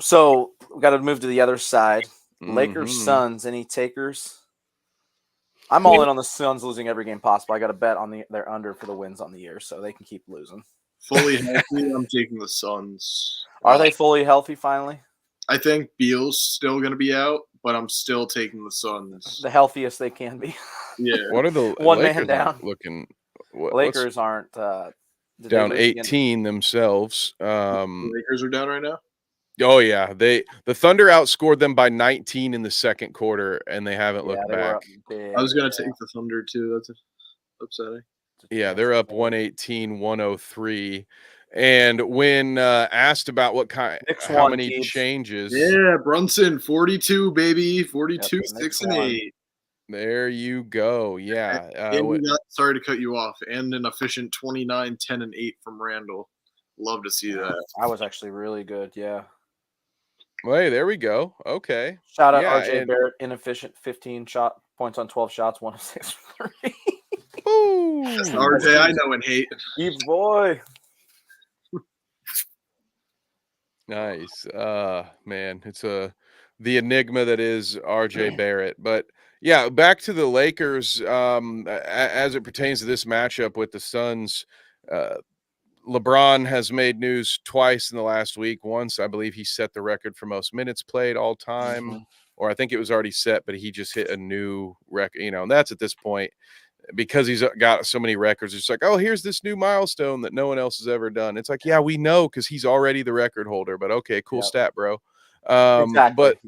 So we got to move to the other side. Lakers, Suns. Any takers? I'm all in on the Suns losing every game possible. I got to bet on their under for the wins on the year, so they can keep losing. Fully healthy, I'm taking the Suns. Are they fully healthy finally? I think Beal's still going to be out, but I'm still taking the Suns. The healthiest they can be. Yeah. What are the One Lakers man down. looking? Lakers aren't down lose 18 themselves. The Lakers are down right now. Oh yeah, the Thunder outscored them by 19 in the second quarter, and they haven't Yeah, looked they were back. up big. I was going to take the Thunder too. That's upsetting. Yeah, they're up 118-103. And when asked about how many Keebs. changes, Yeah, Brunson, 42, baby. 42, Yep, 6 and one. 8. there you go. Yeah. And we got, sorry to cut you off, and an efficient 29, 10, and 8 from Randall. Love to see that. I was actually really good, yeah. Well, hey, there we go. Okay. Shout out Yeah, RJ and- Barrett, inefficient 15 points on 12 shots, 1 of 6 from 3. Ooh. RJ, I know and hate. Keebs boy. Nice. Man, it's the enigma that is RJ Barrett. But yeah, back to the Lakers. As it pertains to this matchup with the Suns, LeBron has made news twice in the last week. Once, I believe he set the record for most minutes played all time, or I think it was already set, but he just hit a new record. And that's at this point, because he's got so many records. It's like, oh, here's this new milestone that no one else has ever done. It's like, yeah, we know, because he's already the record holder. But okay, cool stat, bro. Exactly. But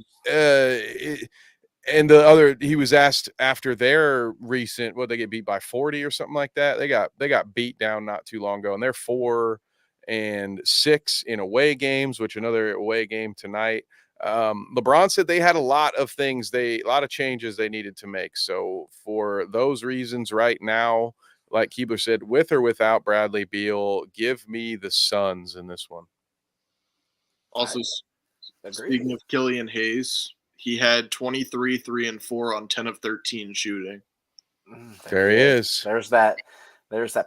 and the other, he was asked after their recent, they get beat by 40 or something like that. They got beat down not too long ago, and they're 4-6 in away games, which another away game tonight. LeBron said they had a lot of changes they needed to make. So for those reasons right now, like Keebler said, with or without Bradley Beal, give me the Suns in this one. Also, speaking of Killian Hayes, he had 23, 3, and 4 on 10 of 13 shooting. There he is. There's that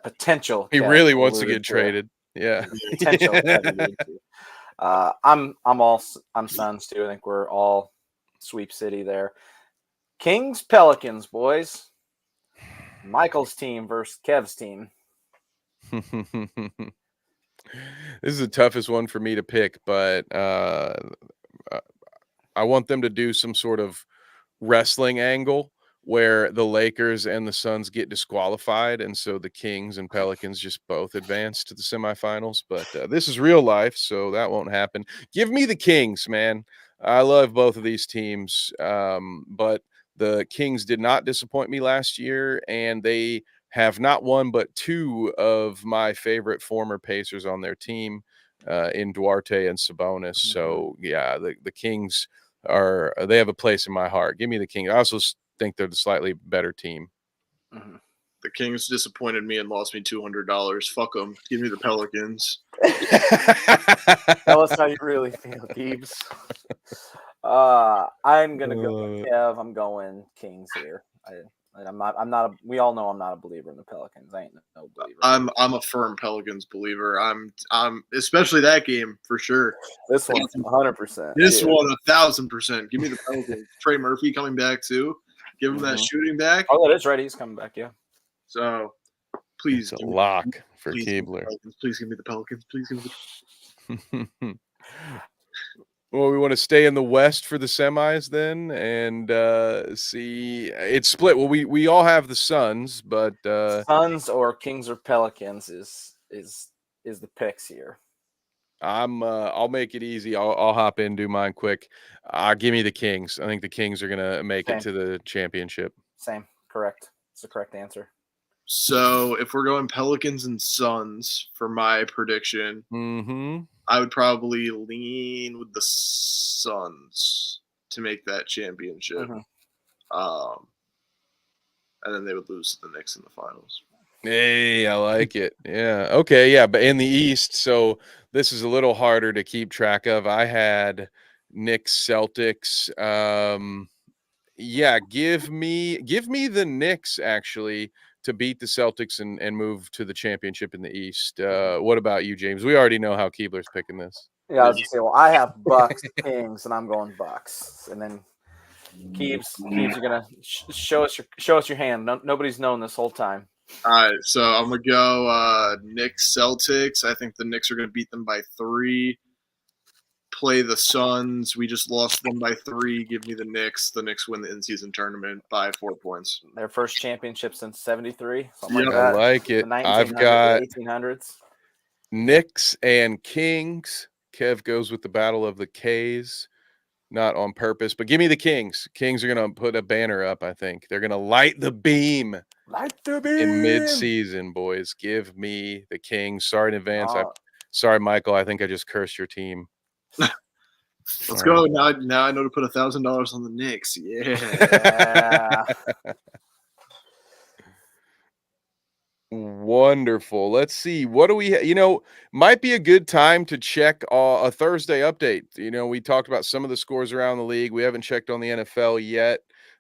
potential. He really wants to get traded. Yeah. Potential. I'm Suns too. I think we're all sweep city there. Kings Pelicans, boys. Michael's team versus Kev's team. This is the toughest one for me to pick, but I want them to do some sort of wrestling angle where the Lakers and the Suns get disqualified, and so the Kings and Pelicans just both advance to the semifinals. But this is real life, so that won't happen. Give me the Kings, man. I love both of these teams, but the Kings did not disappoint me last year, and they have not one but 2 of my favorite former Pacers on their team, in Duarte and Sabonis. So yeah, the Kings they have a place in my heart. Give me the Kings. I also think they're the slightly better team. The Kings disappointed me and lost me $200. Fuck them. Give me the Pelicans. Tell us how you really feel, Keebs. I'm gonna go with Kev. I'm going Kings here. We all know I'm not a believer in the Pelicans. I ain't no believer. I'm a firm Pelicans believer. I'm especially that game for sure. This one 100%. This one 1,000%. Give me the Pelicans. Trey Murphy coming back too. Give him that shooting back. Oh, that is right. He's coming back. Yeah. So please, it's a lock for Keebler. Please give me the Pelicans. Please give me the. Well, we want to stay in the West for the semis then, and see it's split. Well, we all have the Suns, but Suns or Kings or Pelicans is the picks here. I'll make it easy. I'll hop in, do mine quick. Give me the Kings. I think the Kings are gonna make it to the championship. Same, correct. It's the correct answer. So if we're going Pelicans and Suns for my prediction, I would probably lean with the Suns to make that championship. And then they would lose to the Knicks in the finals. Hey, I like it. Yeah. Okay. Yeah. But in the East, so this is a little harder to keep track of. I had Knicks, Celtics. Yeah. Give me the Knicks actually to beat the Celtics and move to the championship in the East. What about you, James? We already know how Keebler's picking this. Yeah, I was gonna say, well, I have Bucks, Kings, and I'm going Bucks. And then Keebs, you're gonna show us your hand. Nobody's known this whole time. All right, so I'm gonna go Knicks Celtics. I think the Knicks are gonna beat them by 3. Play the Suns. We just lost them by 3. Give me the Knicks. The Knicks win the in-season tournament by 4 points. Their first championship since '73, something Yep. like I that. like it. The I've 1900s, got 1800s. Knicks and Kings. Kev goes with the battle of the K's. Not on purpose, but give me the Kings. Kings are going to put a banner up, I think. They're going to light the beam in mid-season, boys. Give me the Kings. Sorry in advance. Sorry, Michael. I think I just cursed your team. Let's go. Now I know to put $1,000 on the Knicks. Yeah. Wonderful. Let's see. What do we might be a good time to check a Thursday update. We talked about some of the scores around the league. We haven't checked on the NFL yet.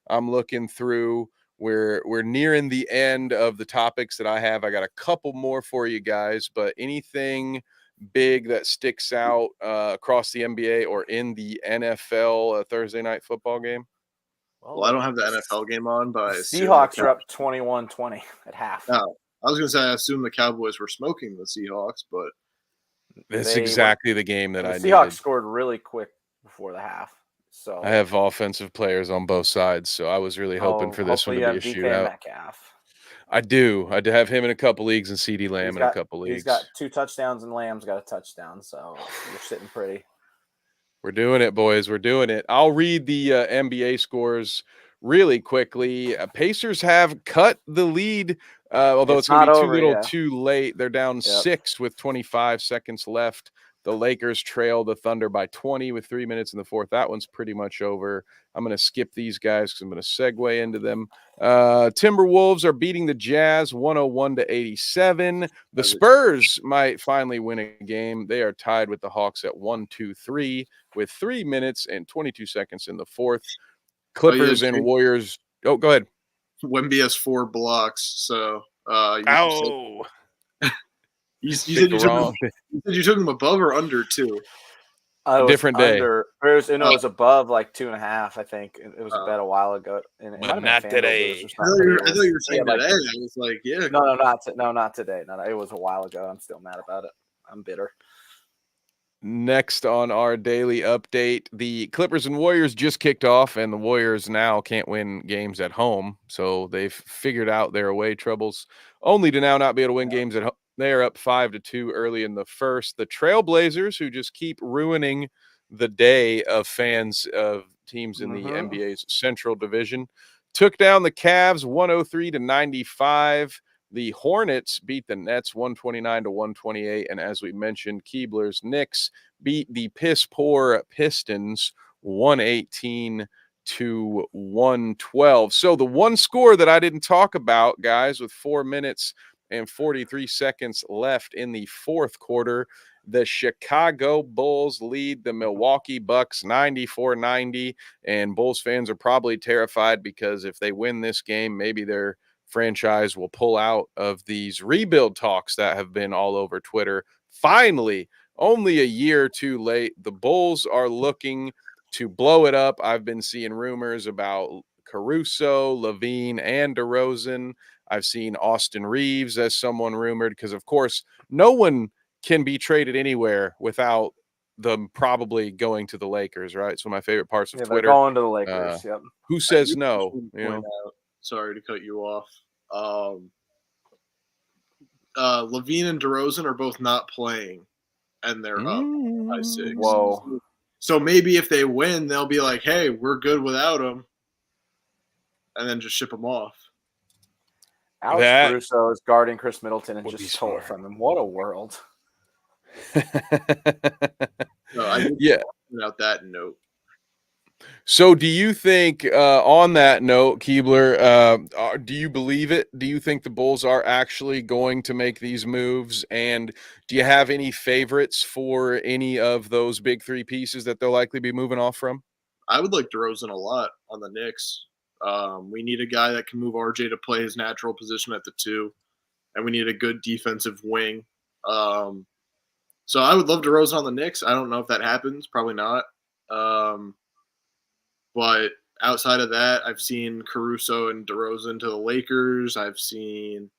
I'm looking through. We're nearing the end of the topics that I have. I got a couple more for you guys, but anything big that sticks out across the NBA or in the NFL Thursday night football game? Well, I don't have the NFL game on, but I assume Seahawks are up 21-20 at half. Oh, I was going to say I assume the Cowboys were smoking the Seahawks, but That's exactly the game that I needed. The Seahawks needed. Scored really quick before the half. So I have offensive players on both sides, so I was really hoping for this one to be a shootout. Metcalf. I do have him in a couple leagues and CD Lamb in a couple leagues. He's got 2 touchdowns and Lamb's got a touchdown, so you're sitting pretty. We're doing it, boys. We're doing it. I'll read the NBA scores really quickly. Pacers have cut the lead, although it's going to be too little too late. They're down 6 with 25 seconds left. The Lakers trail the Thunder by 20 with 3 minutes in the fourth. That one's pretty much over. I'm going to skip these guys because I'm going to segue into them. Timberwolves are beating the Jazz 101-87. The Spurs might finally win a game. They are tied with the Hawks at 1-2-3 with 3 minutes and 22 seconds in the fourth. Clippers and Warriors. Oh, go ahead. Wemby has 4 blocks, so You said you took him above or under 2? A different day. It was above like 2.5. I think it was a bet a while ago. And but not today. I thought you were saying today. I was like, yeah. No, not today. No, it was a while ago. I'm still mad about it. I'm bitter. Next on our daily update, the Clippers and Warriors just kicked off, and the Warriors now can't win games at home. So they've figured out their away troubles, only to now not be able to win games at home. They are up 5-2 early in the first. The Trailblazers, who just keep ruining the day of fans of teams in the NBA's Central Division, took down the Cavs 103-95. The Hornets beat the Nets 129-128. And as we mentioned, Keebler's Knicks beat the piss-poor Pistons 118-112. So the one score that I didn't talk about, guys, with 4 minutes and 43 seconds left in the fourth quarter, the Chicago Bulls lead the Milwaukee Bucks 94-90. And Bulls fans are probably terrified because if they win this game, maybe their franchise will pull out of these rebuild talks that have been all over Twitter. Finally, only a year too late, the Bulls are looking to blow it up. I've been seeing rumors about Caruso, Levine, and DeRozan. I've seen Austin Reeves as someone rumored because, of course, no one can be traded anywhere without them probably going to the Lakers, right? It's one of my favorite parts of Twitter. Going to the Lakers, yep. Who says no? Sorry to cut you off. Levine and DeRozan are both not playing, and they're up by 6. Whoa. So maybe if they win, they'll be like, hey, we're good without them, and then just ship them off. Alex Caruso is guarding Chris Middleton and just stole it from him. What a world. Without that note. So do you think, on that note, Keebler, do you believe it? Do you think the Bulls are actually going to make these moves? And do you have any favorites for any of those big 3 pieces that they'll likely be moving off from? I would like DeRozan a lot on the Knicks. We need a guy that can move RJ to play his natural position at the 2, and we need a good defensive wing. So I would love DeRozan on the Knicks. I don't know if that happens. Probably not. But outside of that, I've seen Caruso and DeRozan to the Lakers. I've seen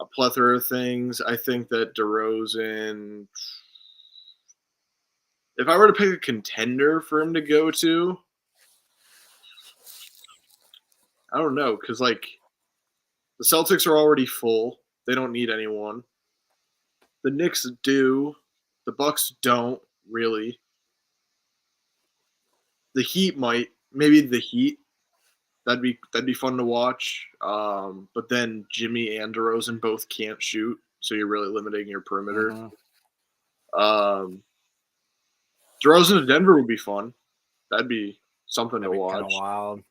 a plethora of things. I think that DeRozan, if I were to pick a contender for him to go to, I don't know, because like the Celtics are already full. They don't need anyone. The Knicks do. The Bucks don't really. The Heat might. Maybe the Heat. That'd be fun to watch. But then Jimmy and DeRozan both can't shoot, so you're really limiting your perimeter. DeRozan to Denver would be fun. That'd be something That'd to be watch. kind of wild.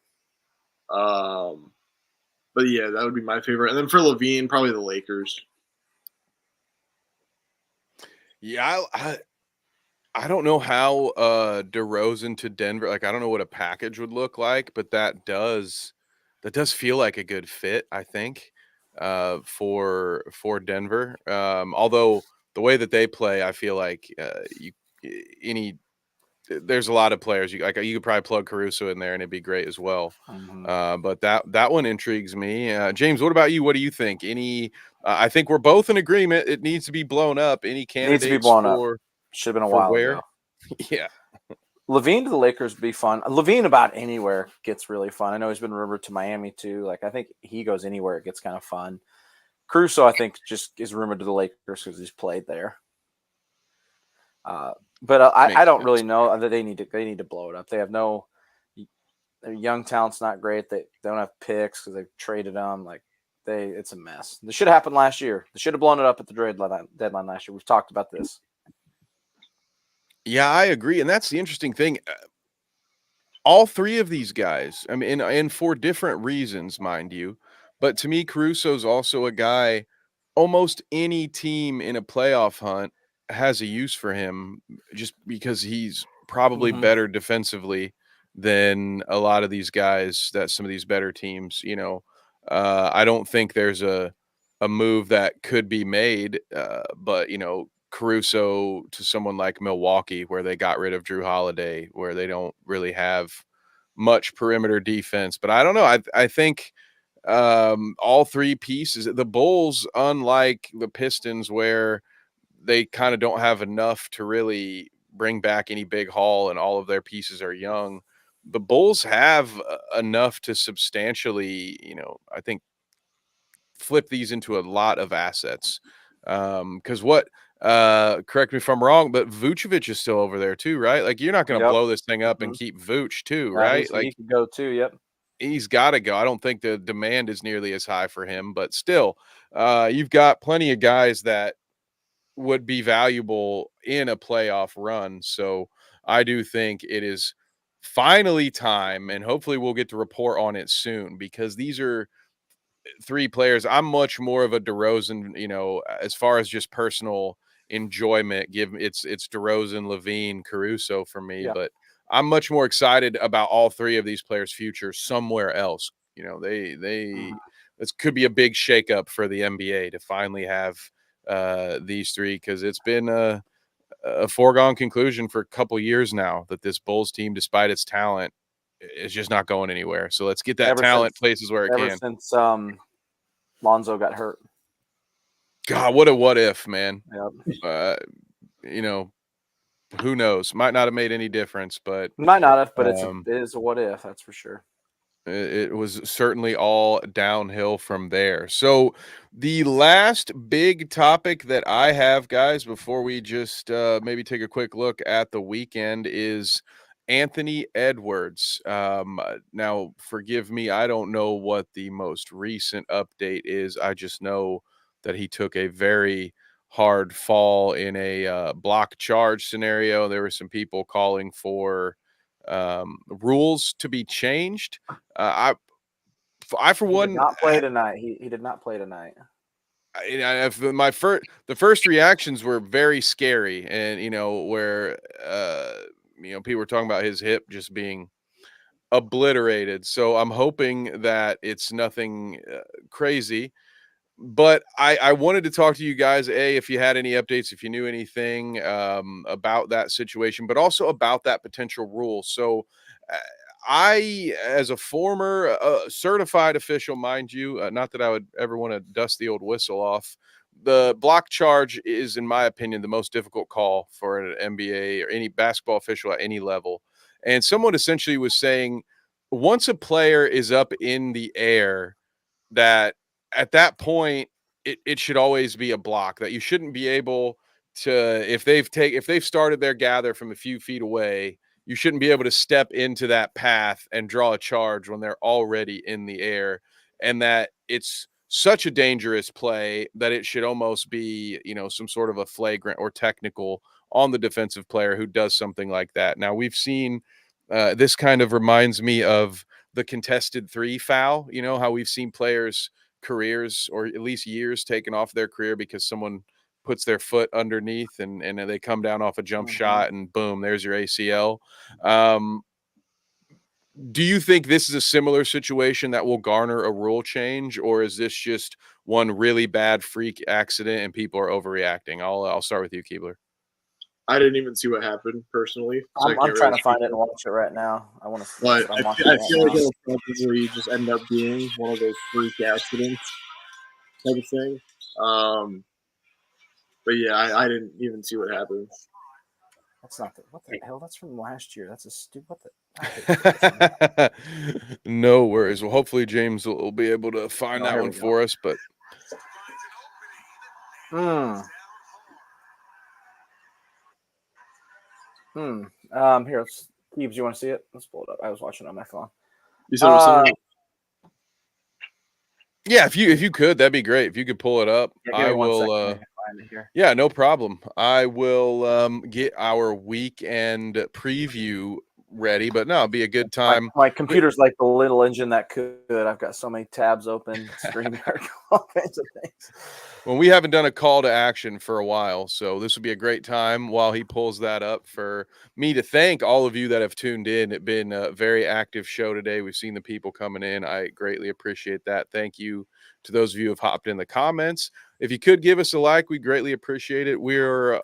But yeah, that would be my favorite. And then for Levine, probably the Lakers. Yeah, I don't know how DeRozan to Denver, like I don't know what a package would look like, but that does feel like a good fit, I think, for Denver. Although the way that they play, I feel like there's a lot of players you could probably plug Caruso in there and it'd be great as well. But that one intrigues me. James, what about you? What do you think? I think we're both in agreement. It needs to be blown up. Any candidates Needs to be blown for up. Should have been a for while where? ago. Yeah. Levine to the Lakers would be fun. Levine about anywhere gets really fun. I know he's been rumored to Miami too. Like I think he goes anywhere, it gets kind of fun. Caruso, I think, just is rumored to the Lakers because he's played there. But I don't really know that they need to blow it up. They have their young talent's not great. They don't have picks because they've traded them. Like it's a mess. This should have happened last year. They should have blown it up at the deadline last year. We've talked about this. Yeah, I agree. And that's the interesting thing. All three of these guys, I mean, and for different reasons, mind you, but to me, Caruso's also a guy, almost any team in a playoff hunt has a use for him just because he's probably better defensively than a lot of these guys that some of these better teams, I don't think there's a move that could be made, but, Caruso to someone like Milwaukee, where they got rid of Drew Holiday, where they don't really have much perimeter defense. But I don't know. I think all three pieces, the Bulls, unlike the Pistons, where they kind of don't have enough to really bring back any big haul and all of their pieces are young. The Bulls have enough to substantially, I think, flip these into a lot of assets. Because correct me if I'm wrong, but Vucevic is still over there too, right? Like you're not going to blow this thing up and keep Vooch too, right? He could go too. Yep. He's got to go. I don't think the demand is nearly as high for him, but still, you've got plenty of guys that would be valuable in a playoff run. So I do think it is finally time, and hopefully we'll get to report on it soon because these are three players. I'm much more of a DeRozan, as far as just personal enjoyment. It's DeRozan, Levine, Caruso for me, but I'm much more excited about all three of these players' future somewhere else. This could be a big shakeup for the NBA to finally have these three, because it's been a foregone conclusion for a couple years now that this Bulls team, despite its talent, is just not going anywhere. So let's get that talent places where it can. Ever since Lonzo got hurt. God, what if, man? Yep. Who knows? Might not have made any difference, but might not have. But it is a what if, that's for sure. It was certainly all downhill from there. So the last big topic that I have, guys, before we just maybe take a quick look at the weekend, is Anthony Edwards. Now, forgive me, I don't know what the most recent update is. I just know that he took a very hard fall in a block charge scenario. There were some people calling for rules to be changed. I for one did not play tonight. He did not play tonight. The first reactions were very scary, and where people were talking about his hip just being obliterated. So I'm hoping that it's nothing crazy. But I wanted to talk to you guys, if you had any updates, if you knew anything about that situation, but also about that potential rule. So I, as a former certified official, mind you, not that I would ever want to dust the old whistle off, the block charge is, in my opinion, the most difficult call for an NBA or any basketball official at any level. And someone essentially was saying, once a player is up in the air, that at that point it should always be a block, that you shouldn't be able to, if they've started their gather from a few feet away, you shouldn't be able to step into that path and draw a charge when they're already in the air, and that it's such a dangerous play that it should almost be, some sort of a flagrant or technical on the defensive player who does something like that. Now we've seen this kind of reminds me of the contested three foul, how we've seen players careers or at least years taken off their career because someone puts their foot underneath and they come down off a jump shot and boom, there's your ACL. Do you think this is a similar situation that will garner a rule change, or is this just one really bad freak accident and people are overreacting? I'll start with you, Keebler. I didn't even see what happened personally. So I'm trying to find it and watch it right now. I want to. But I feel like it'll probably just end up being one of those freak accidents type of thing. But yeah, I didn't even see what happened. That's not what the hell? That's from last year. That's a stupid. What the? No worries. Well, hopefully James will be able to find that one for us. But here, Keebs, you want to see it? Let's pull it up. I was watching it on my phone. You said it was something. Yeah, if you could, that'd be great. If you could pull it up, I will. Yeah, no problem. I will get our weekend preview ready, but no, it'll be a good time. My computer's like the little engine that could. I've got so many tabs open, StreamYard, all kinds of things. Well, we haven't done a call to action for a while, so this would be a great time while he pulls that up for me to thank all of you that have tuned in. It's been a very active show today. We've seen the people coming in. I greatly appreciate that. Thank you to those of you who have hopped in the comments. If you could give us a like, we greatly appreciate it. We're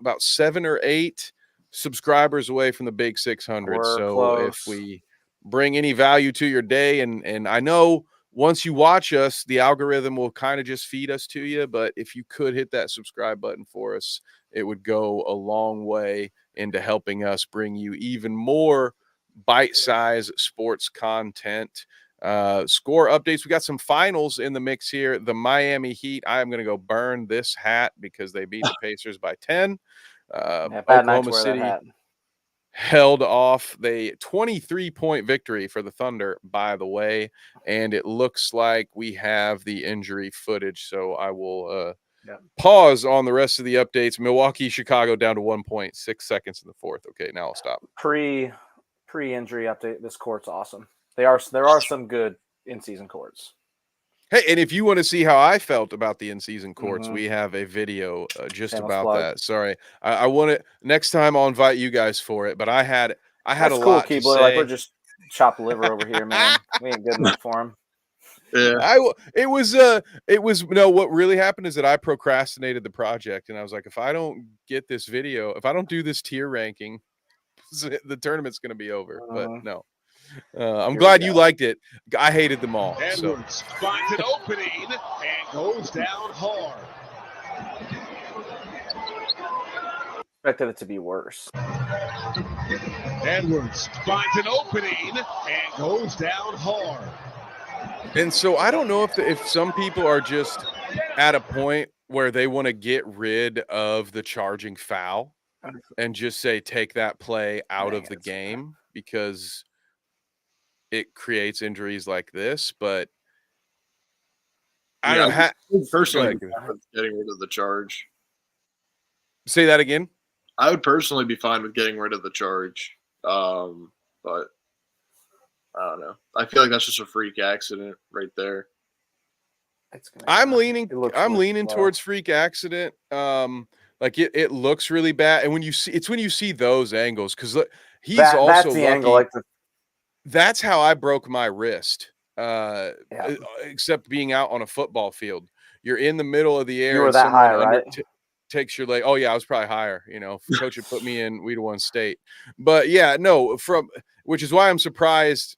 about 7 or 8 subscribers away from the big 600. We're so close. If we bring any value to your day, and I know once you watch us, the algorithm will kind of just feed us to you. But if you could hit that subscribe button for us, it would go a long way into helping us bring you even more bite-sized sports content. Score updates. We got some finals in the mix here. The Miami Heat. I am going to go burn this hat because they beat the Pacers by 10. Oklahoma City held off the 23-point victory for the Thunder, by the way, and it looks like we have the injury footage, so I will pause on the rest of the updates. Milwaukee, Chicago down to 1.6 seconds in the fourth. Okay, now I'll stop. Pre-injury update. This court's awesome. There are some good in-season courts. Hey, and if you want to see how I felt about the in-season courts, we have a video just about that. Sorry, I want to next time I'll invite you guys for it. But I had a lot to say. Like we're just chopped liver over here, man. We ain't good enough for him. Yeah, what really happened is that I procrastinated the project, and I was like, if I don't get this video, if I don't do this tier ranking, the tournament's going to be over. But no. I'm glad you liked it. I hated them all. Edwards finds an opening and goes down hard. Expected it to be worse. Edwards finds an opening and goes down hard. And so I don't know if some people are just at a point where they want to get rid of the charging foul and just say take that play out of the game because it creates injuries like this, but I don't know. Personally, getting rid of the charge. Say that again. I would personally be fine with getting rid of the charge, but I don't know. I feel like that's just a freak accident right there. I'm leaning towards freak accident. Like it looks really bad, and when you see those angles, because he's that's also the lucky. Angle, like that's how I broke my wrist. Except being out on a football field, you're in the middle of the air. You were that high, right? takes your leg. Oh yeah, I was probably higher. If coach had put me in, we'd have won state. But yeah, no, which is why I'm surprised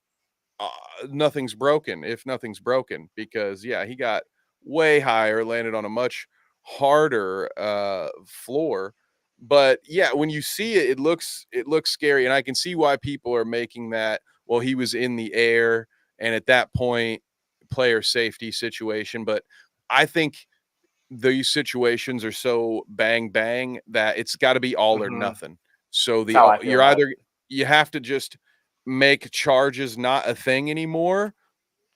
nothing's broken. If nothing's broken, because yeah, he got way higher, landed on a much harder floor. But yeah, when you see it, it looks scary, and I can see why people are making that. Well, he was in the air, and at that point, player safety situation. But I think these situations are so bang bang that it's got to be all or nothing. So That's how I feel about it. you have to just make charges not a thing anymore,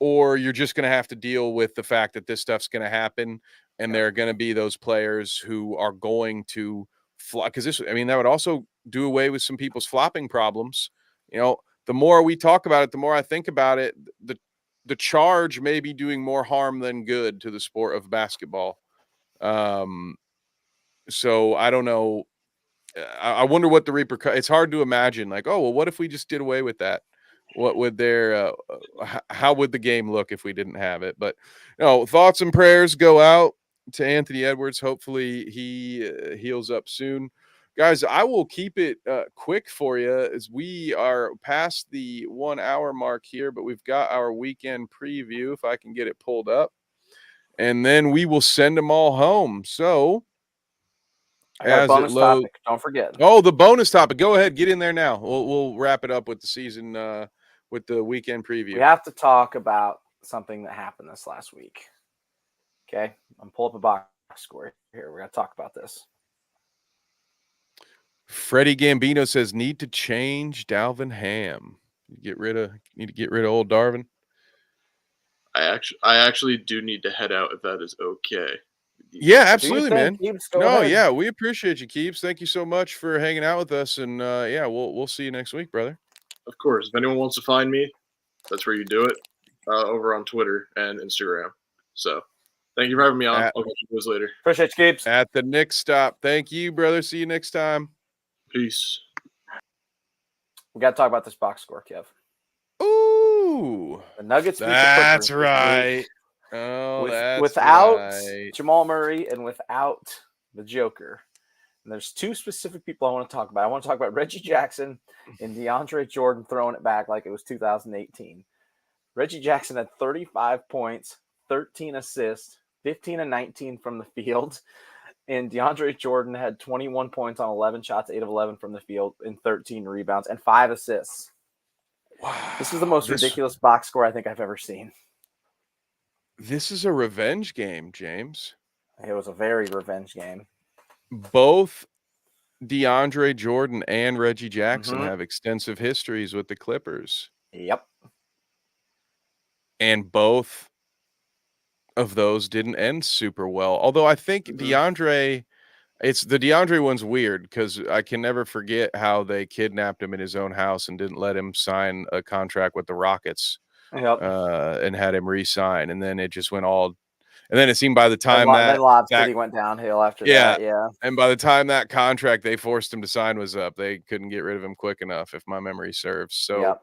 or you're just going to have to deal with the fact that this stuff's going to happen, and there are going to be those players who are going to fly. Because that would also do away with some people's flopping problems. The more we talk about it, the more I think about it. The charge may be doing more harm than good to the sport of basketball. So I don't know. I wonder what the repercussions. It's hard to imagine. Like, oh well, what if we just did away with that? What would how would the game look if we didn't have it? But thoughts and prayers go out to Anthony Edwards. Hopefully he heals up soon. Guys, I will keep it quick for you as we are past the 1 hour mark here, but we've got our weekend preview if I can get it pulled up, and then we will send them all home. So I got a bonus topic. Don't forget. Oh, the bonus topic. Go ahead. Get in there now. We'll wrap it up with the season, with the weekend preview. We have to talk about something that happened this last week. Okay? I'm pulling up a box score here. We're going to talk about this. Freddie Gambino says need to change Dalvin Ham. Need to get rid of old Darvin. I actually do need to head out if that is okay. Yeah, absolutely, man. Keeps, ahead. Yeah, we appreciate you, Keeps. Thank you so much for hanging out with us, and yeah, we'll see you next week, brother. Of course. If anyone wants to find me, that's where you do it, over on Twitter and Instagram. So thank you for having me on. I'll catch you guys later. Appreciate you, Keeps. At the Nick Stop. Thank you, brother. See you next time. Peace. We got to talk about this box score, Kev. Ooh. The Nuggets beat the That's Clippers right. Oh, that's without right. Jamal Murray and without the Joker. And there's two specific people I want to talk about. I want to talk about Reggie Jackson and DeAndre Jordan throwing it back like it was 2018. Reggie Jackson had 35 points, 13 assists, 15 and 19 from the field. And DeAndre Jordan had 21 points on 11 shots, 8 of 11 from the field, and 13 rebounds and 5 assists. Wow. This is the most ridiculous box score I think I've ever seen. This is a revenge game, James. It was a very revenge game. Both DeAndre Jordan and Reggie Jackson have extensive histories with the Clippers. Yep. And both of those didn't end super well. Although I think DeAndre, the DeAndre one's weird because I can never forget how they kidnapped him in his own house and didn't let him sign a contract with the Rockets. Yep. And had him re-sign, and then it just went all. And then it seemed by the time then Lob City went downhill after that. Yeah. And by the time that contract they forced him to sign was up, they couldn't get rid of him quick enough, if my memory serves. So,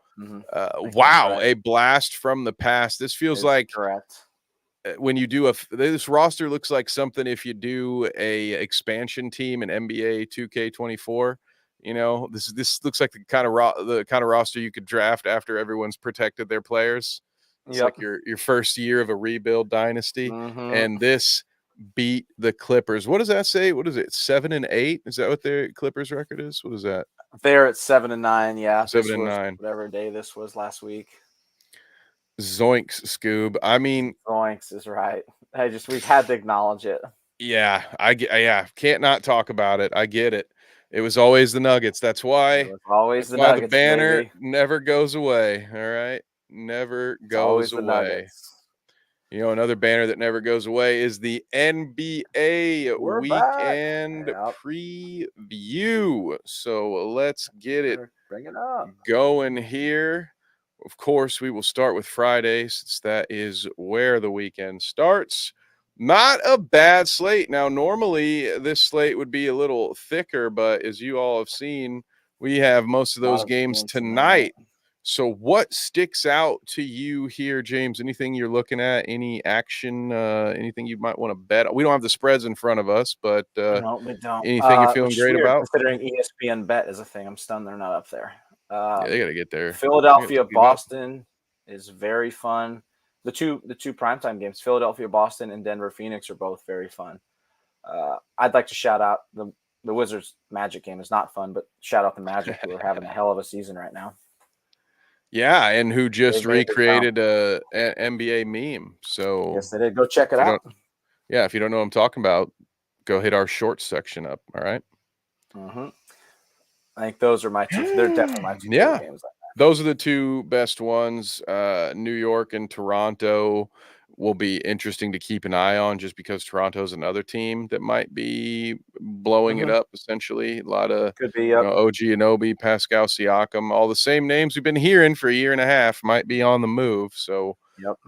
wow, a blast from the past. This feels like correct. When you do this roster looks like something if you do a expansion team in NBA 2K24. This looks like the kind of roster you could draft after everyone's protected their players. It's like your first year of a rebuild dynasty, and this beat the Clippers. What does that say? What is it? 7-8? Is that what their Clippers record is? What is that? They're at 7-9. Yeah, 7-9. Whatever day this was last week. Zoinks, Scoob. I mean, Zoinks is right. We've had to acknowledge it. Yeah, can't not talk about it. I get it. It was always the Nuggets. That's why. The Nuggets, the banner baby. never goes away. All right, never goes away. Another banner that never goes away is the NBA weekend preview. So let's get it going here. Of course, we will start with Friday since that is where the weekend starts. Not a bad slate. Now, normally this slate would be a little thicker, but as you all have seen, we have most of those games tonight. So what sticks out to you here, James? Anything you're looking at? Any action? Anything you might want to bet? We don't have the spreads in front of us, but No, we don't. anything you're feeling Which is great weird about? considering ESPN Bet is a thing. I'm stunned they're not up there. Yeah, they got to get there. Philadelphia, They gotta up. Boston is very fun. The two primetime games, Philadelphia, Boston, and Denver, Phoenix, are both very fun. I'd like to shout out the Wizards Magic game is not fun, but shout out the Magic who are having a hell of a season right now. Yeah, and who just They made their recreated an NBA meme. So Yes, they did. Go check it out. Yeah, if you don't know what I'm talking about, go hit our shorts section up. All right. Mm-hmm. I think those are my two. They're definitely my two favorite games. Those are the two best ones. New York and Toronto will be interesting to keep an eye on just because Toronto's another team that might be blowing it up essentially. A lot of Could be OG Anunoby, Pascal Siakam, all the same names we've been hearing for a year and a half might be on the move. So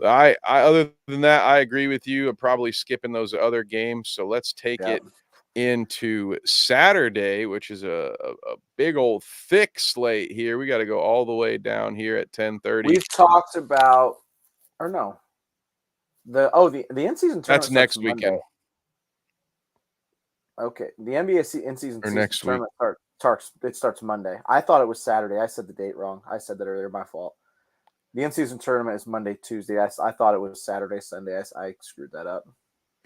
I other than that, I agree with you. I'm probably skipping those other games. So let's take it into Saturday, which is a big old thick slate here. We got to go all the way down here at 10:30. We've talked about, or no, the in-season tournament. That's next Monday. weekend. Okay, the NBA in-season next tournament starts Monday. I thought it was Saturday. I said the date wrong. I said that earlier. My fault. The in-season tournament is Monday, Tuesday. I thought it was Saturday, Sunday. I screwed that up.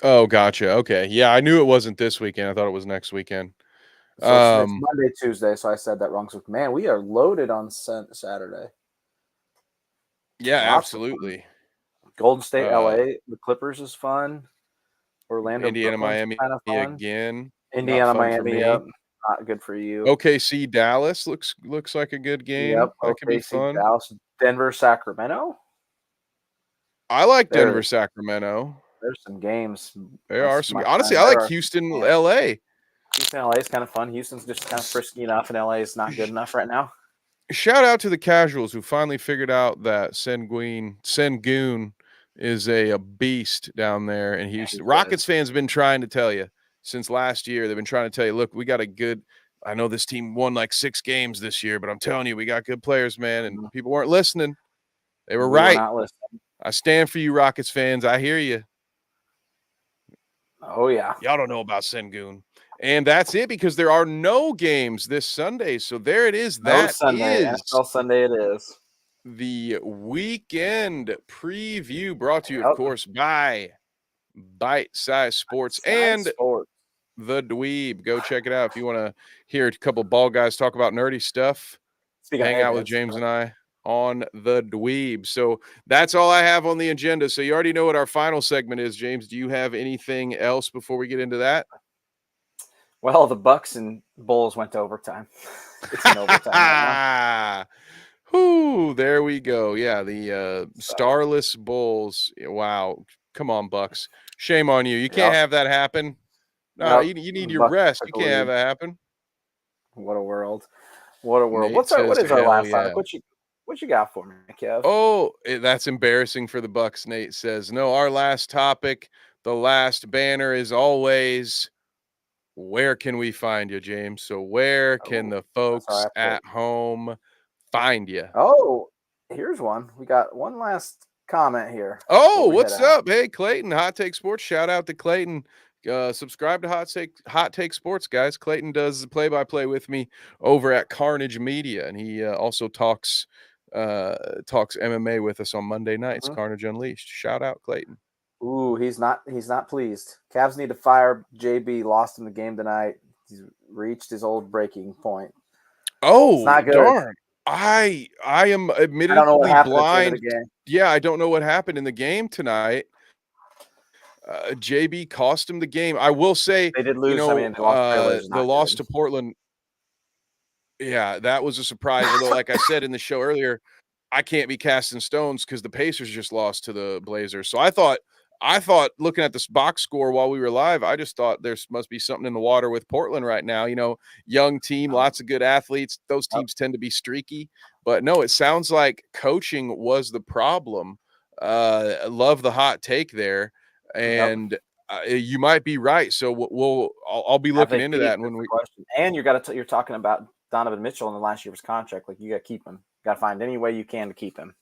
Oh, gotcha. Okay. Yeah, I knew it wasn't this weekend. I thought it was next weekend. So it's Monday, Tuesday. So I said that wrong. So, man, we are loaded on Saturday. Yeah, absolutely. Golden State, LA, the Clippers is fun. Orlando, Indiana, Brooklyn's Miami kind of fun. again. Indiana, Miami, not good for you. OKC, Dallas looks like a good game. Yep, that could be fun. Dallas, Denver, Sacramento. I like Denver, Sacramento. There's some games. There are some. Honestly, I like Houston, LA. Houston, LA is kind of fun. Houston's just kind of frisky enough, and LA is not good enough right now. Shout out to the casuals who finally figured out that Sengun is a beast down there in Houston. Rockets fans have been trying to tell you since last year. They've been trying to tell you, look, we got a good – I know this team won like 6 games this year, but I'm telling you, we got good players, man, and people weren't listening. They were right. Not listening. I stand for you, Rockets fans. I hear you. Oh, yeah. Y'all don't know about Sengun. And that's it because there are no games this Sunday. So there it is. That is NFL Sunday it is. The weekend preview brought to you, of course, by Bite Size Sports and The Dweeb. Go check it out if you want to hear a couple bald guys talk about nerdy stuff. Hang out with James and I on The Dweeb. So that's all I have on the agenda. So you already know what our final segment is, James. Do you have anything else before we get into that? Well, the Bucks and Bulls went to overtime. It's an overtime right now. Whoo, there we go. Yeah, the starless Bulls. Wow. Come on, Bucks. Shame on you. You can't have that happen. No, you need your rest. You can't have that happen. What a world. What a world. Nate what is our last yeah. topic? What you got for me, Kev? Oh, that's embarrassing for the Bucks, Nate says. No, our last topic, the last banner is always, where can we find you, James? So where can the folks at home find you? Oh, here's one. We got one last comment here. Oh, what's up? Hey, Clayton, Hot Take Sports. Shout out to Clayton. Subscribe to Hot Take Sports, guys. Clayton does the play-by-play with me over at Carnage Media, and he also talks MMA with us on Monday nights. Carnage Unleashed. Shout out, Clayton. Ooh, he's not pleased. Cavs need to fire JB. Lost in the game tonight. He's reached his old breaking point. Oh, it's not good. Darn. I am admittedly blind. Yeah, I don't know what happened in the game tonight. JB cost him the game. I will say they did lose. The loss to Portland. Yeah, that was a surprise. Although, like I said in the show earlier, I can't be casting stones because the Pacers just lost to the Blazers. So I thought looking at this box score while we were live, I just thought there must be something in the water with Portland right now. You know, young team, lots of good athletes. Those teams tend to be streaky. But no, it sounds like coaching was the problem. I love the hot take there. And you might be right. So I'll be looking into that. And when you're talking about Donovan Mitchell in the last year of his contract. Like, you got to keep him. Got to find any way you can to keep him.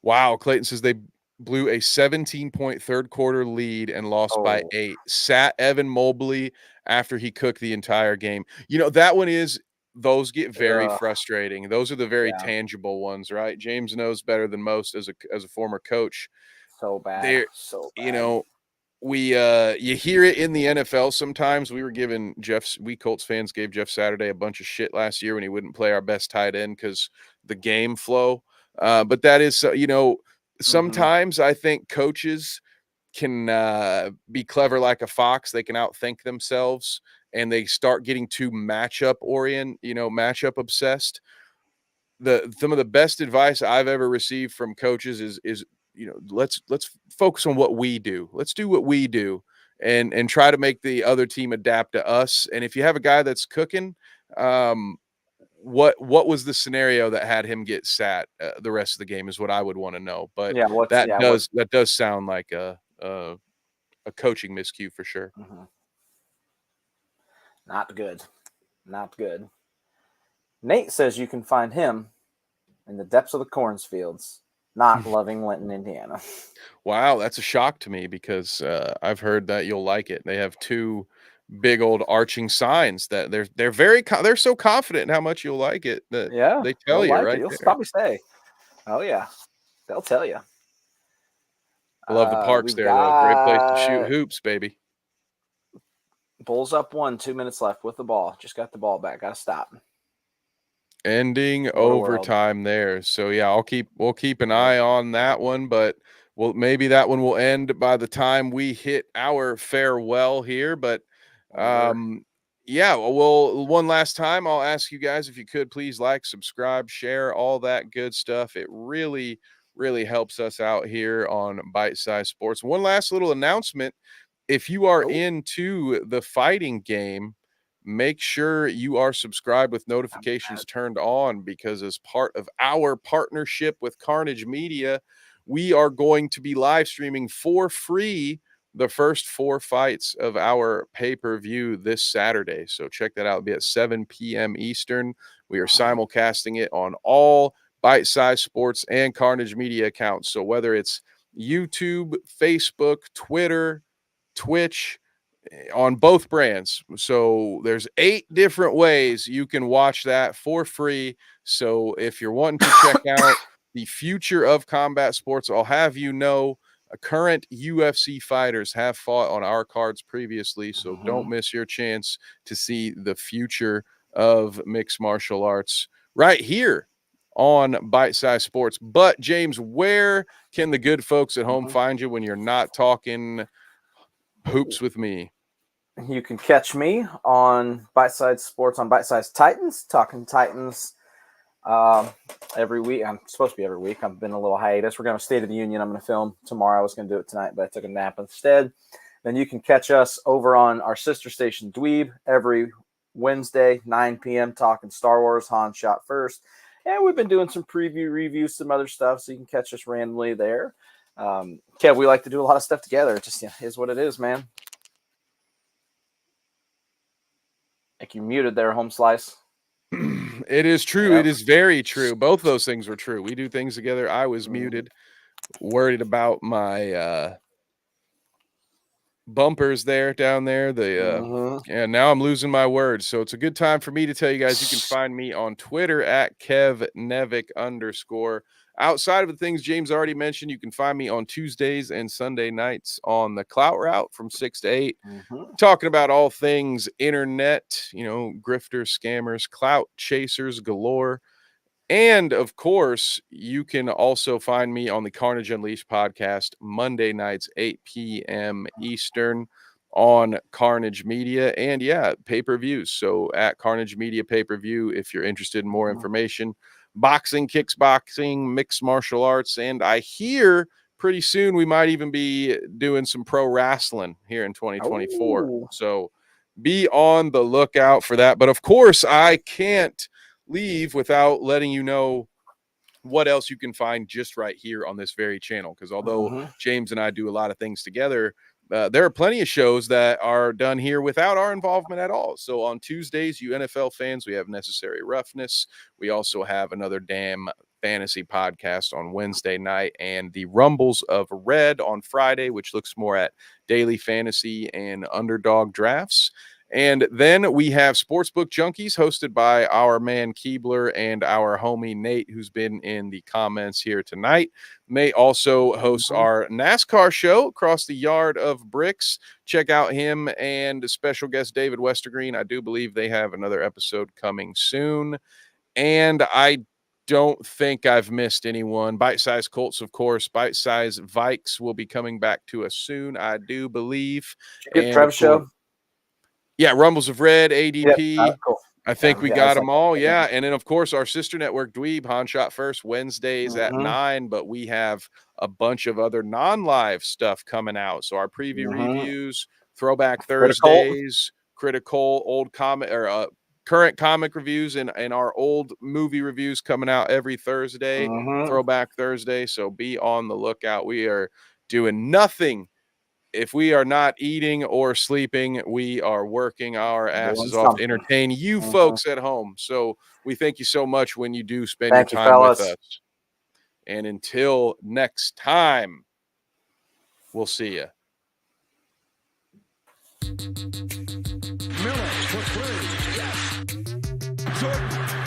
Wow. Clayton says they blew a 17-point third quarter lead and lost by 8. Sat Evan Mobley after he cooked the entire game. That one is, those get very frustrating. Those are the very tangible ones, right? James knows better than most as a former coach. So bad. So bad. You hear it in the NFL sometimes. We Colts fans gave Jeff Saturday a bunch of shit last year when he wouldn't play our best tight end because the game flow. But that is, sometimes I think coaches can be clever like a fox. They can outthink themselves and they start getting too matchup obsessed. Some of the best advice I've ever received from coaches is let's focus on what we do. Let's do what we do and try to make the other team adapt to us. And if you have a guy that's cooking, what was the scenario that had him get sat the rest of the game is what I would want to know. But that does sound like a coaching miscue for sure. Not good. Not good. Nate says you can find him in the depths of the cornfields, not loving Linton, Indiana. Wow, that's a shock to me because I've heard that you'll like it. They have 2 big old arching signs that they're so confident in how much you'll like it that they tell you right. You'll probably say, "Oh yeah," they'll tell you. I love the parks there. Though. Great place to shoot hoops, baby. Bulls up 1, 2 minutes left with the ball. Just got the ball back. Got to stop. Ending overtime there. So yeah, we'll keep an eye on that one, but maybe that one will end by the time we hit our farewell here. But one last time I'll ask you guys if you could please like, subscribe, share, all that good stuff. It really, really helps us out here on Bite Size Sports. One last little announcement. If you are into the fighting game, make sure you are subscribed with notifications turned on because as part of our partnership with Carnage Media, we are going to be live streaming for free the first 4 fights of our pay-per-view this Saturday. So check that out. It'll be at 7 p.m. Eastern. We are simulcasting it on all Bite Size Sports and Carnage Media accounts. So whether it's YouTube, Facebook, Twitter, Twitch, on both brands. So there's 8 different ways you can watch that for free. So if you're wanting to check out the future of combat sports, I'll have you know current UFC fighters have fought on our cards previously. So don't miss your chance to see the future of mixed martial arts right here on Bite Size Sports. But James, where can the good folks at home find you when you're not talking hoops with me? You can catch me on Bite Size Sports on Bite Size Titans, talking Titans every week. I'm supposed to be every week. I've been a little hiatus. We're going to State of the Union. I'm going to film tomorrow. I was going to do it tonight, but I took a nap instead. Then you can catch us over on our sister station, Dweeb, every Wednesday, 9 p.m., talking Star Wars, Han Shot First. And we've been doing some preview reviews, some other stuff, so you can catch us randomly there. Kev, we like to do a lot of stuff together. It just is what it is, man. Like you muted there, Home Slice. It is true. Yep. It is very true. Both those things were true. We do things together. I was muted, worried about my bumpers down there. And now I'm losing my words. So it's a good time for me to tell you guys you can find me on Twitter at KevNevick_. Outside of the things James already mentioned, you can find me on Tuesdays and Sunday nights on the Clout Route from 6 to 8, talking about all things internet, grifters, scammers, clout chasers galore. And of course, you can also find me on the Carnage Unleashed podcast Monday nights, 8 p.m. Eastern on Carnage Media. And pay-per-views. So at Carnage Media pay-per-view, if you're interested in more information, boxing, kickboxing, mixed martial arts, and I hear pretty soon we might even be doing some pro wrestling here in 2024. So be on the lookout for that. But of course, I can't leave without letting you know what else you can find just right here on this very channel. Because although James and I do a lot of things together, there are plenty of shows that are done here without our involvement at all. So on Tuesdays, you NFL fans, we have Necessary Roughness. We also have Another Damn Fantasy podcast on Wednesday night, and the Rumbles of Red on Friday, which looks more at daily fantasy and underdog drafts. And then we have Sportsbook Junkies, hosted by our man Keebler and our homie Nate, who's been in the comments here tonight. Nate also hosts our NASCAR show, Across the Yard of Bricks. Check out him and special guest David Westergreen. I do believe they have another episode coming soon. And I don't think I've missed anyone. Bite Size Colts, of course. Bite Size Vikes will be coming back to us soon, I do believe. Good Trev show. Yeah, Rumbles of Red, ADP. Yep, cool. I think we got them all. Yeah. And then, of course, our sister network, Dweeb, Han Shot First, Wednesdays at 9. But we have a bunch of other non-live stuff coming out. So our preview reviews, Throwback Thursdays, Critical, old comic or current comic reviews, and our old movie reviews coming out every Thursday, Throwback Thursday. So be on the lookout. We are doing nothing. If we are not eating or sleeping, we are working our asses off to entertain you folks at home. So we thank you so much when you do spend your time with us. And until next time, we'll see you. Miller for 3. Yes. Jordan.